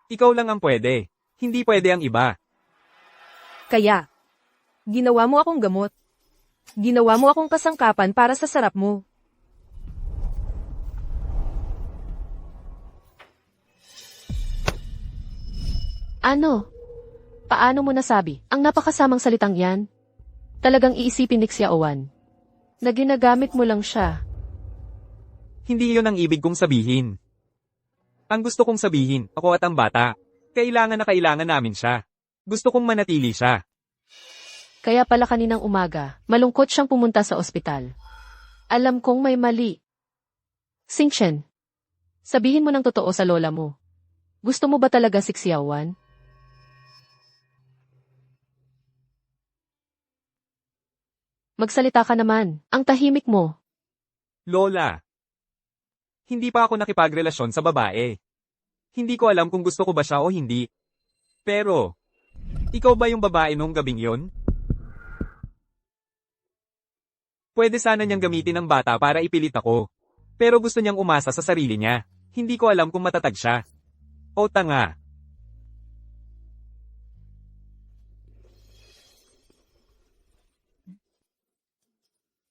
Ikaw lang ang pwede. Hindi pwede ang iba. Kaya, ginawa mo akong gamot. Ginawa mo akong kasangkapan para sa sarap mo. Ano? Paano mo nasabi? Ang napakasamang salitang yan. Talagang iisipin ni Xiaowan na ginagamit mo lang siya. Hindi iyon ang ibig kong sabihin. Ang gusto kong sabihin, ako at ang bata, kailangan na kailangan namin siya. Gusto kong manatili siya. Kaya pala kaninang umaga, malungkot siyang pumunta sa ospital. Alam kong may mali. Xingchen, sabihin mo ng totoo sa lola mo. Gusto mo ba talaga si Xiaowan? Magsalita ka naman. Ang tahimik mo. Lola, hindi pa ako nakipagrelasyon sa babae. Hindi ko alam kung gusto ko ba siya o hindi. Pero, ikaw ba yung babae nung gabing yon? Pwede sana niyang gamitin ang bata para ipilit ako. Pero gusto niyang umasa sa sarili niya. Hindi ko alam kung matatag siya. O tanga.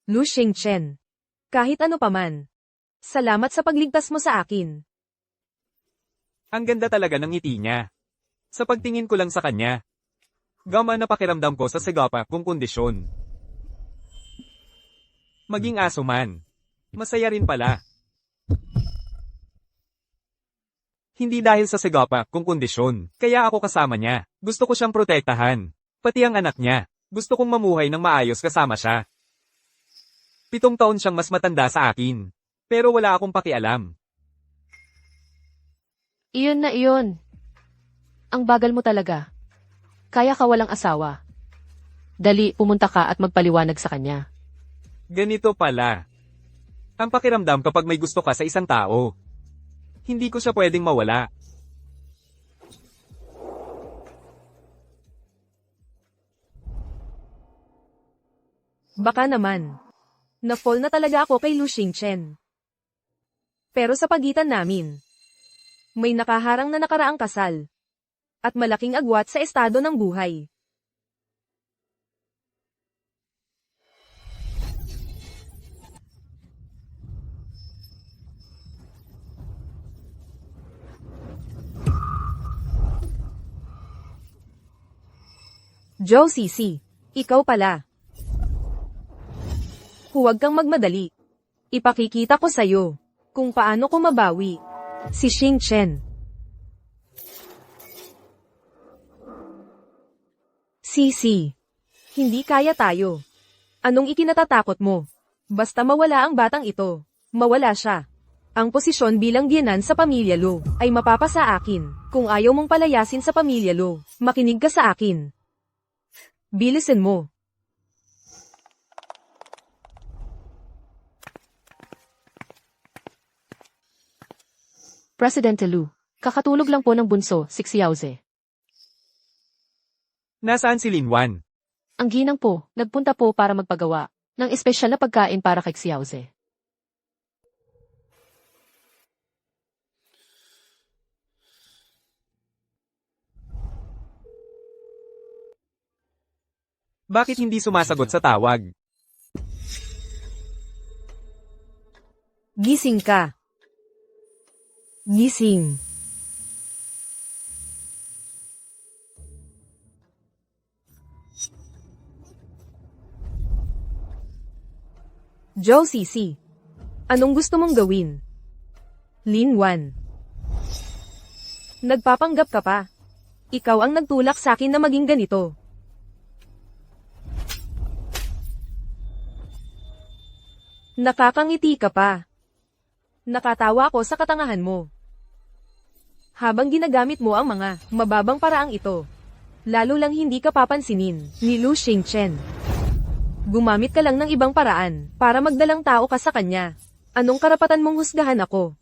Lu Xingchen. Kahit ano paman. Salamat sa pagligtas mo sa akin. Ang ganda talaga ng ngiti niya. Sa pagtingin ko lang sa kanya. Gama na pakiramdam ko sa sigapa kung kondisyon. Maging aso man. Masaya rin pala. Hindi dahil sa sigapa kung kondisyon. Kaya ako kasama niya. Gusto ko siyang protektahan. Pati ang anak niya. Gusto kong mamuhay ng maayos kasama siya. 7 taon siyang mas matanda sa akin. Pero wala akong pakialam. Iyon na iyon. Ang bagal mo talaga. Kaya ka walang asawa. Dali, pumunta ka at magpaliwanag sa kanya. Ganito pala. Ang pakiramdam kapag may gusto ka sa isang tao. Hindi ko siya pwedeng mawala. Baka naman. Na-fall na talaga ako kay Lu Xingchen. Pero sa pagitan namin, may nakaharang na nakaraang kasal. At malaking agwat sa estado ng buhay. Joe Sisi, ikaw pala. Huwag kang magmadali. Ipakikita ko sa'yo kung paano ko mabawi si Xingchen. Sisi, hindi kaya tayo. Anong ikinatatakot mo? Basta mawala ang batang ito, mawala siya. Ang posisyon bilang biyenan sa pamilya Lo ay mapapasa akin. Kung ayaw mong palayasin sa pamilya Lo, makinig ka sa akin. Bilisin mo. Presidente Lu, kakatulog lang po ng bunso, si Xiaoze. Nasaan si Linwan? Ang ginang po, nagpunta po para magpagawa ng espesyal na pagkain para kay Xiaoze. Bakit hindi sumasagot sa tawag? Gising ka. Gising. Joe Sisi, anong gusto mong gawin? Linwan. Nagpapanggap ka pa. Ikaw ang nagtulak sa akin na maging ganito. Nakakangiti ka pa. Nakatawa ko sa katangahan mo. Habang ginagamit mo ang mga mababang paraang ito, lalo lang hindi ka papansinin ni Lu Xingchen. Gumamit ka lang ng ibang paraan para magdalang tao ka sa kanya. Anong karapatan mong husgahan ako?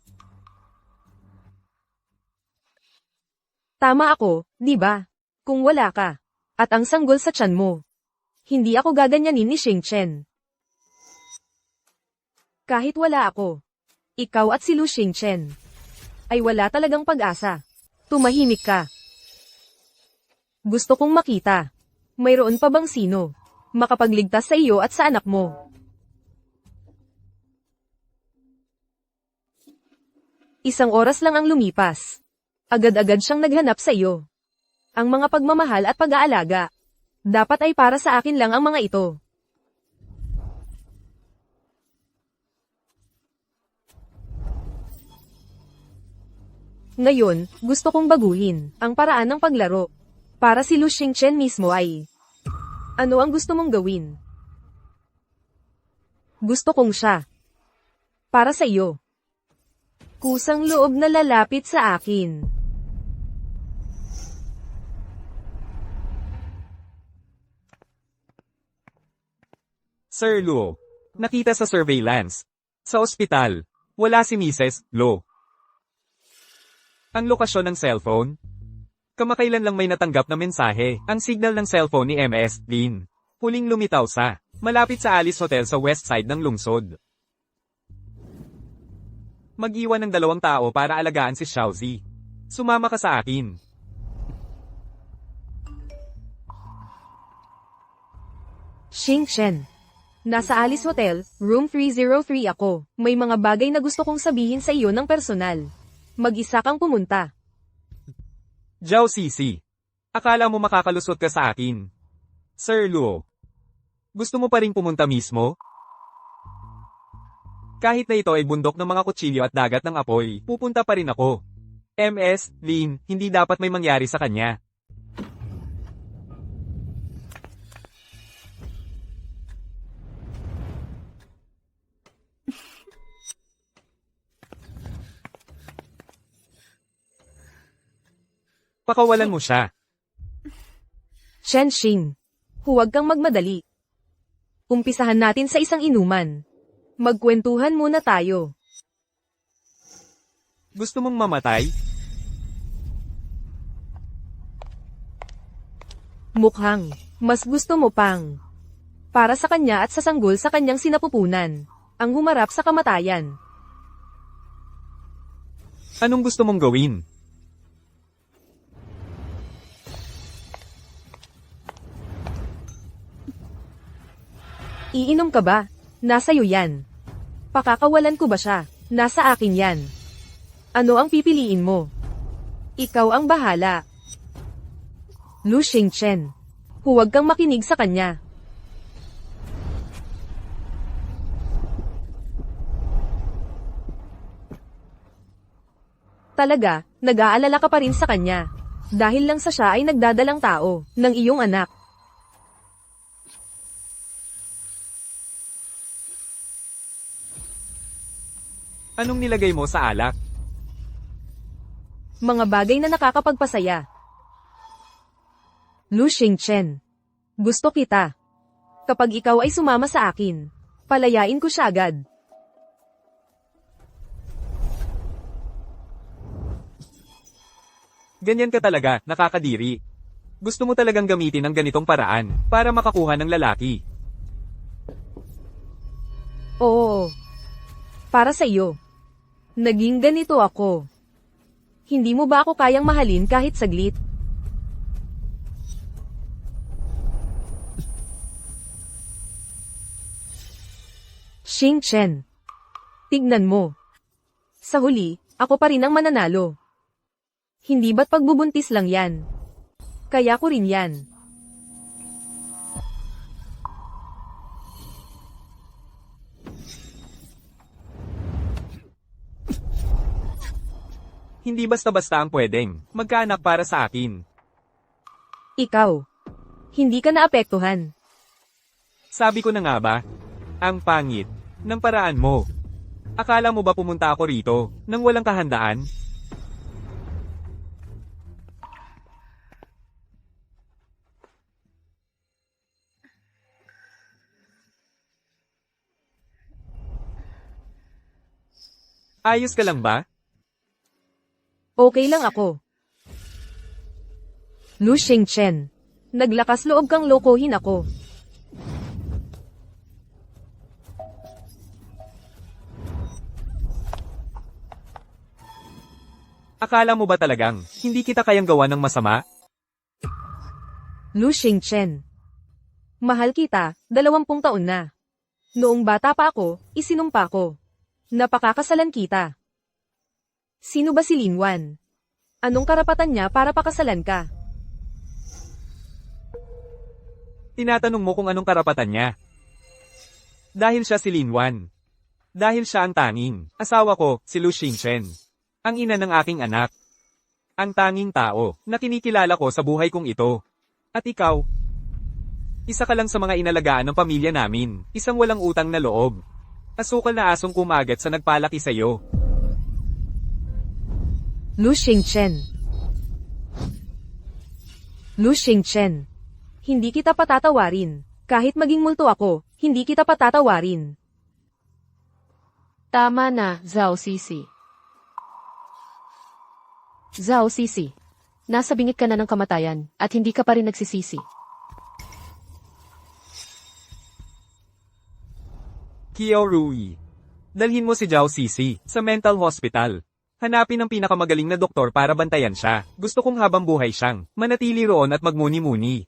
Tama ako, di ba? Kung wala ka, at ang sanggol sa tiyan mo, hindi ako gaganyanin ni Xingchen. Kahit wala ako, ikaw at si Lu Xingchen, ay wala talagang pag-asa. Tumahimik ka. Gusto kong makita. Mayroon pa bang sino makapagligtas sa iyo at sa anak mo? Isang oras lang ang lumipas. Agad-agad siyang naghanap sa iyo. Ang mga pagmamahal at pag-aalaga. Dapat ay para sa akin lang ang mga ito. Ngayon, gusto kong baguhin ang paraan ng paglaro. Para si Lu Xingchen mismo ay... Ano ang gusto mong gawin? Gusto kong siya. Para sa iyo. Kusang loob na lalapit sa akin. Sir Luo, nakita sa surveillance. Sa ospital, wala si Mrs. Luo. Ang lokasyon ng cellphone? Kamakailan lang may natanggap na mensahe, ang signal ng cellphone ni MS Lin. Huling lumitaw sa, malapit sa Alice Hotel sa west side ng lungsod. Mag-iwan ng 2 tao para alagaan si Xiaozi. Sumama ka sa akin. Xingchen. Nasa Alice Hotel, room 303 ako. May mga bagay na gusto kong sabihin sa iyo ng personal. Mag-isa kang pumunta. Zhao Sisi. Akala mo makakalusot ka sa akin. Sir Luo. Gusto mo pa ring pumunta mismo? Kahit na ito ay bundok ng mga kutsilyo at dagat ng apoy, pupunta pa rin ako. MS, Lin, hindi dapat may mangyari sa kanya. Pakawalan mo siya. Shenxing. Huwag kang magmadali. Umpisahan natin sa isang inuman. Magkwentuhan muna tayo. Gusto mong mamatay? Mukhang, mas gusto mo pang. Para sa kanya at sa sanggol sa kanyang sinapupunan. Ang humarap sa kamatayan. Anong gusto mong gawin? Iinom ka ba? Nasa'yo yan. Pakakawalan ko ba siya? Nasa akin yan. Ano ang pipiliin mo? Ikaw ang bahala. Lu Xingchen. Huwag kang makinig sa kanya. Talaga, nag-aalala ka pa rin sa kanya. Dahil lang sa siya ay nagdadalang tao, ng iyong anak. Anong nilagay mo sa alak? Mga bagay na nakakapagpasaya. Lu Xingchen. Gusto kita. Kapag ikaw ay sumama sa akin, palayain ko siya agad. Ganyan ka talaga, nakakadiri. Gusto mo talagang gamitin ang ganitong paraan para makakuha ng lalaki. Oo. Para sa iyo. Naging ganito ako. Hindi mo ba ako kayang mahalin kahit saglit? Xingchen. Tignan mo. Sa huli, ako pa rin ang mananalo. Hindi ba't pagbubuntis lang yan? Kaya ko rin yan. Hindi basta-basta ang pwedeng magkaanak para sa akin. Ikaw. Hindi ka naapektuhan. Sabi ko na nga ba? Ang pangit ng paraan mo. Akala mo ba pumunta ako rito nang walang kahandaan? Ayos ka lang ba? Okay lang ako. Lu Xingchen. Naglakas loob kang lokohin ako. Akala mo ba talagang hindi kita kayang gawa ng masama? Lu Xingchen. Mahal kita, 20 taon na. Noong bata pa ako, isinumpa ko. Napakakasalan kita. Sino ba si Lin Wan? Anong karapatan niya para pakasalan ka? Tinatanong mo kung anong karapatan niya. Dahil siya si Linwan. Dahil siya ang tanging asawa ko, si Lu Xingchen. Ang ina ng aking anak. Ang tanging tao na kinikilala ko sa buhay kong ito. At ikaw? Isa ka lang sa mga inalagaan ng pamilya namin. Isang walang utang na loob. Asukal na asong kumagat sa nagpalaki sa'yo. Lu Xingchen. Lu Xingchen. Hindi kita patatawarin. Kahit maging multo ako, hindi kita patatawarin. Tama na, Zhao Sisi. Zhao Sisi. Nasa bingit ka na ng kamatayan, at hindi ka pa rin nagsisisi. Kiao Rui. Dalhin mo si Zhao Sisi sa mental hospital. Hanapin ang pinakamagaling na doktor para bantayan siya. Gusto kong habang buhay siyang manatili roon at magmuni-muni.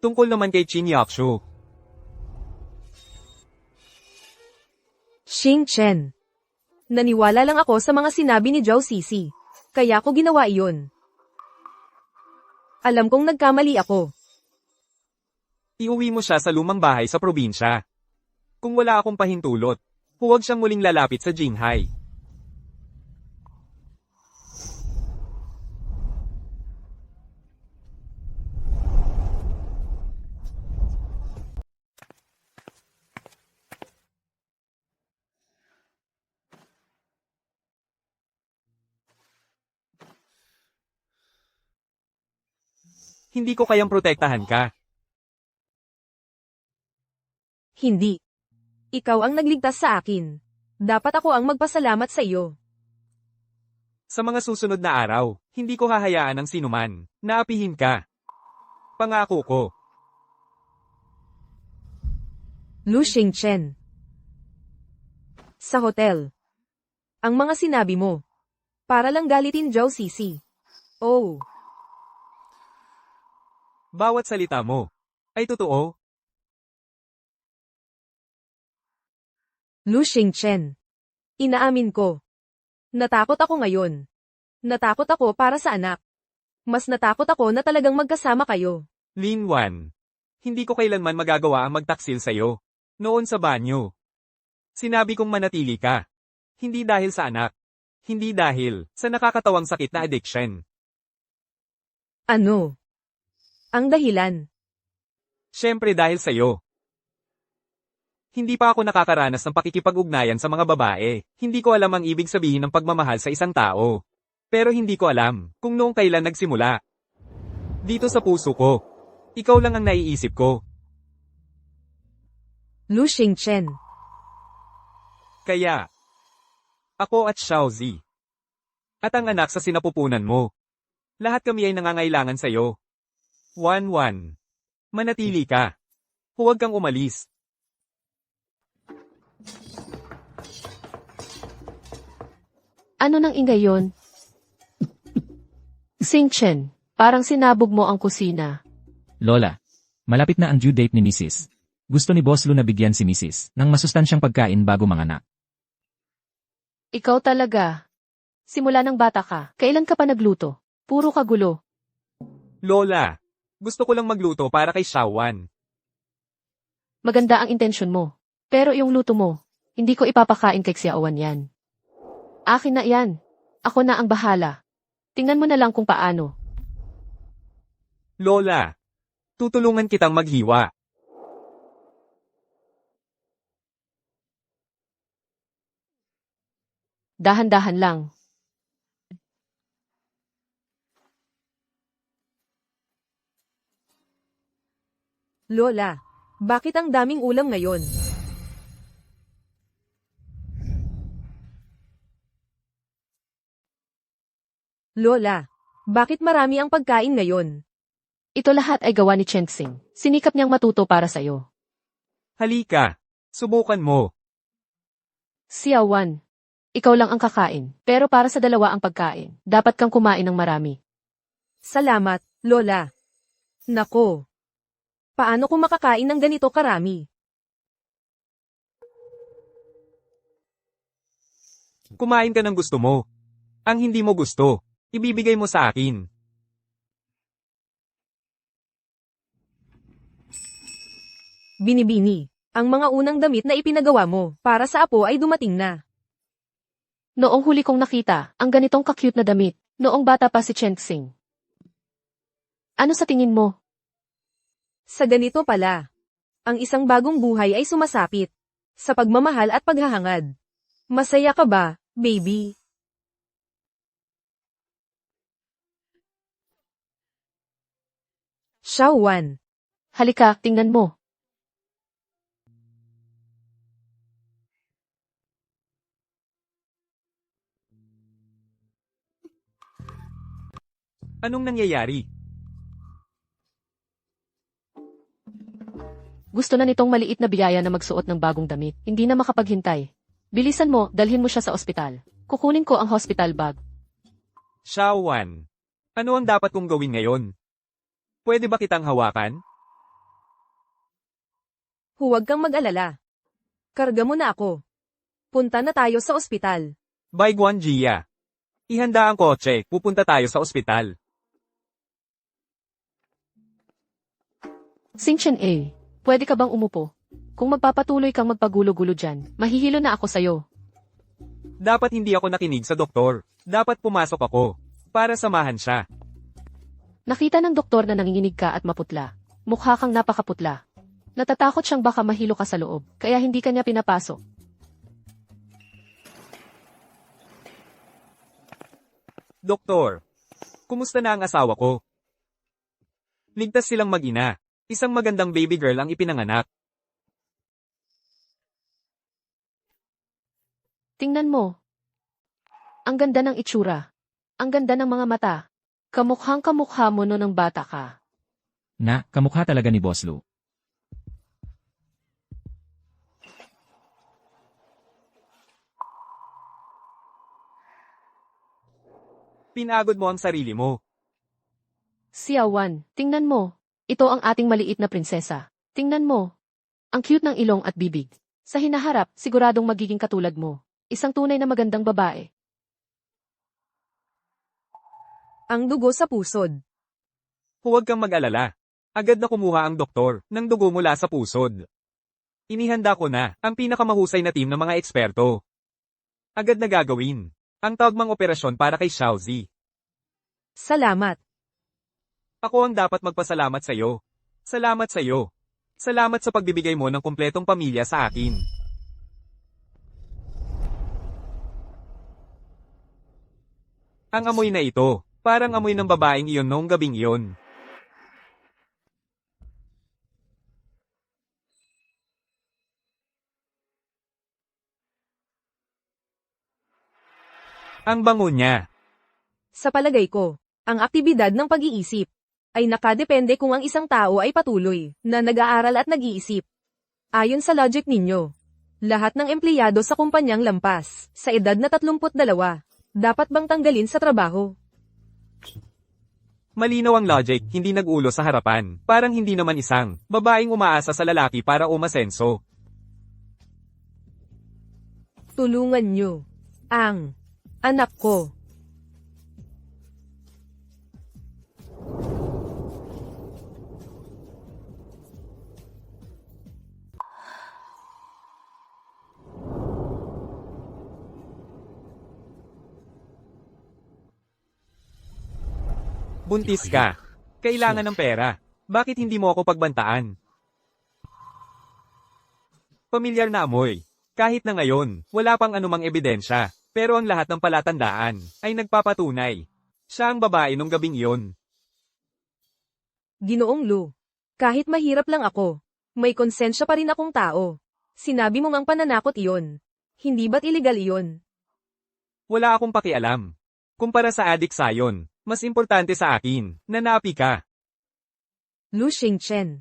Tungkol naman kay Qin Yakshu. Xingchen. Naniwala lang ako sa mga sinabi ni Zhao Sisi. Kaya ko ginawa iyon. Alam kong nagkamali ako. Iuwi mo siya sa lumang bahay sa probinsya. Kung wala akong pahintulot, huwag siyang muling lalapit sa Jinghai. Hindi ko kayang protektahan ka. Hindi. Ikaw ang nagligtas sa akin. Dapat ako ang magpasalamat sa iyo. Sa mga susunod na araw, hindi ko hahayaan ng sinuman na apihin ka. Pangako ko. Lu Xingchen. Sa hotel. Ang mga sinabi mo. Para lang galitin Zhao Sisi. Oh. Bawat salita mo ay totoo. Lu Xingchen. Inaamin ko. Natakot ako ngayon. Natakot ako para sa anak. Mas natakot ako na talagang magkasama kayo. Lin Wan. Hindi ko kailanman magagawa ang magtaksil sa'yo. Noon sa banyo. Sinabi kong manatili ka. Hindi dahil sa anak. Hindi dahil sa nakakatawang sakit na addiction. Ano? Ang dahilan. Siyempre dahil sa'yo. Hindi pa ako nakakaranas ng pakikipag-ugnayan sa mga babae. Hindi ko alam ang ibig sabihin ng pagmamahal sa isang tao. Pero hindi ko alam kung noong kailan nagsimula. Dito sa puso ko. Ikaw lang ang naiisip ko. Lu Xingchen. Kaya, ako at Xiaozi. At ang anak sa sinapupunan mo. Lahat kami ay nangangailangan sa'yo. Wan. Manatili ka. Huwag kang umalis. Ano nang ingay yon? Xingchen, parang sinabog mo ang kusina. Lola, malapit na ang due date ni Mrs. Gusto ni Boss Lu na bigyan si Mrs. ng masustansyang pagkain bago manganak. Ikaw talaga. Simula ng bata ka, kailan ka pa nagluto? Puro kagulo. Lola, gusto ko lang magluto para kay Xiaowan. Maganda ang intensyon mo. Pero yung luto mo, hindi ko ipapakain kay Xiaowan yan. Akin na yan. Ako na ang bahala. Tingnan mo na lang kung paano. Lola, tutulungan kitang maghiwa. Dahan-dahan lang. Lola, bakit ang daming ulam ngayon? Lola, bakit marami ang pagkain ngayon? Ito lahat ay gawa ni Chenxing. Sinikap niyang matuto para sa'yo. Halika, subukan mo. Xiaowan, ikaw lang ang kakain, pero para sa dalawa ang pagkain. Dapat kang kumain ng marami. Salamat, Lola. Nako. Paano kung makakain ng ganito karami? Kumain ka ng gusto mo. Ang hindi mo gusto, ibibigay mo sa akin. Binibini. Ang mga unang damit na ipinagawa mo para sa apo ay dumating na. Noong huli kong nakita, ang ganitong ka-cute na damit, noong bata pa si Chenxing. Ano sa tingin mo? Sa ganito pala. Ang isang bagong buhay ay sumasapit. Sa pagmamahal at paghahangad. Masaya ka ba, baby? Xiaowan. Halika, tingnan mo. Anong nangyayari? Gusto na nitong maliit na biyaya na magsuot ng bagong damit. Hindi na makapaghintay. Bilisan mo, dalhin mo siya sa ospital. Kukunin ko ang hospital bag. Xiaowan. Ano ang dapat kong gawin ngayon? Pwede ba kitang hawakan? Huwag kang mag-alala. Karga mo na ako. Punta na tayo sa ospital. By Guanjia. Ihanda ang kotse, pupunta tayo sa ospital. Xingchen A, pwede ka bang umupo? Kung magpapatuloy kang magpagulo-gulo dyan, mahihilo na ako sa'yo. Dapat hindi ako nakinig sa doktor. Dapat pumasok ako. Para samahan siya. Nakita ng doktor na nanginginig ka at maputla. Mukha kang napakaputla. Natatakot siyang baka mahilo ka sa loob, kaya hindi kanya pinapasok. Doktor, kumusta na ang asawa ko? Ligtas silang mag-ina. Isang magandang baby girl ang ipinanganak. Tingnan mo. Ang ganda ng itsura. Ang ganda ng mga mata. Kamukhang kamukha mo no ng bata ka. Na, kamukha talaga ni Boss Lu. Pinagod mo ang sarili mo. Xiaowan, tingnan mo. Ito ang ating maliit na prinsesa. Tingnan mo. Ang cute ng ilong at bibig. Sa hinaharap, siguradong magiging katulad mo. Isang tunay na magandang babae. Ang dugo sa pusod. Huwag kang mag-alala. Agad na kumuha ang doktor ng dugo mula sa pusod. Inihanda ko na ang pinakamahusay na team ng mga eksperto. Agad na gagawin ang tawagmang operasyon para kay Xiaozi. Salamat. Ako ang dapat magpasalamat sa iyo. Salamat sa iyo. Salamat sa pagbibigay mo ng kumpletong pamilya sa akin. Ang amoy na ito, parang amoy ng babaeng iyon noong gabing iyon. Ang bango niya. Sa palagay ko, ang aktibidad ng pag-iisip ay nakadepende kung ang isang tao ay patuloy na nag-aaral at nag-iisip. Ayon sa logic ninyo, lahat ng empleyado sa kumpanyang lampas sa edad na 32, dapat bang tanggalin sa trabaho? Malinaw ang logic, hindi nag-ulo sa harapan. Parang hindi naman isang babaeng umaasa sa lalaki para umasenso. Tulungan nyo ang anak ko. Buntis ka. Kailangan ng pera. Bakit hindi mo ako pagbantaan? Pamilyar na amoy. Kahit na ngayon, wala pang anumang ebidensya. Pero ang lahat ng palatandaan ay nagpapatunay. Siya ang babae nung gabing iyon. Ginoong Lu, kahit mahirap lang ako, may konsensya pa rin akong tao. Sinabi mo ngang pananakot iyon. Hindi ba't illegal iyon? Wala akong pakialam. Kumpara sa adik sayon, mas importante sa akin na naapi ka. Lu Xingchen.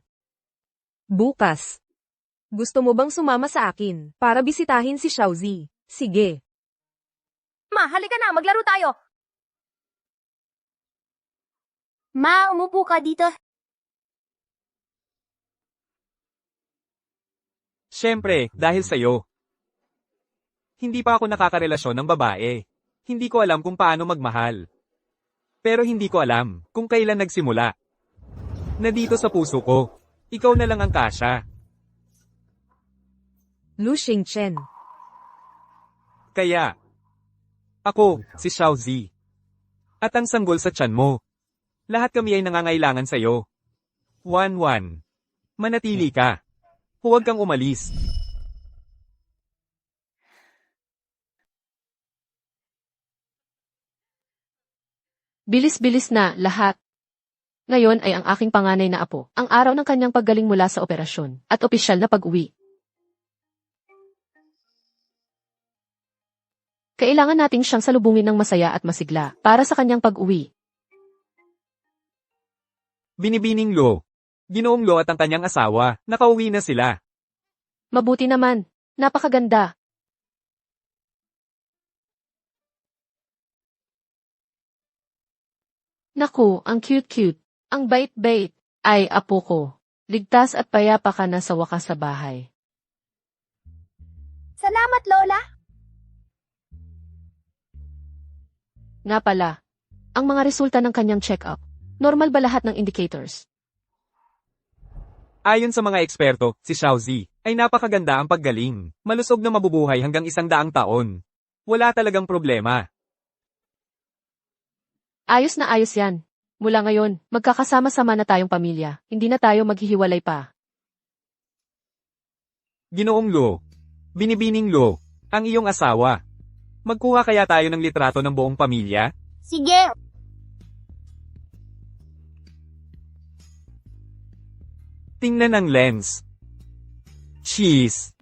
Bukas. Gusto mo bang sumama sa akin para bisitahin si Xiaozi? Sige. Ma, halika na, maglaro tayo. Ma, umupo ka dito. Siyempre, dahil sa'yo. Hindi pa ako nakakarelasyon ng babae. Hindi ko alam kung paano magmahal. Pero hindi ko alam kung kailan nagsimula. Na dito sa puso ko, ikaw na lang ang kasya. Lu Xingchen. Kaya, ako, si Xiaozi. At ang sanggol sa tiyan mo. Lahat kami ay nangangailangan sa'yo. 1-1. Manatili ka. Huwag kang umalis. Bilis-bilis na, lahat. Ngayon ay ang aking panganay na apo, ang araw ng kanyang paggaling mula sa operasyon, at opisyal na pag-uwi. Kailangan nating siyang salubungin ng masaya at masigla, para sa kanyang pag-uwi. Binibining Lo. Ginoong Lo at ang kanyang asawa, nakauwi na sila. Mabuti naman, napakaganda. Naku, ang cute-cute, ang bait-bait, ay apo ko. Ligtas at payapa ka na sa wakas sa bahay. Salamat, Lola. Nga pala, ang mga resulta ng kanyang check-up, normal ba lahat ng indicators? Ayon sa mga eksperto, si Xiaozi, ay napakaganda ang paggaling. Malusog na mabubuhay hanggang 100 taon. Wala talagang problema. Ayos na ayos yan. Mula ngayon, magkakasama-sama na tayong pamilya. Hindi na tayo maghihiwalay pa. Ginoong Lo. Binibining Lo. Ang iyong asawa. Magkuha kaya tayo ng litrato ng buong pamilya? Sige. Tingnan ang lens. Cheese.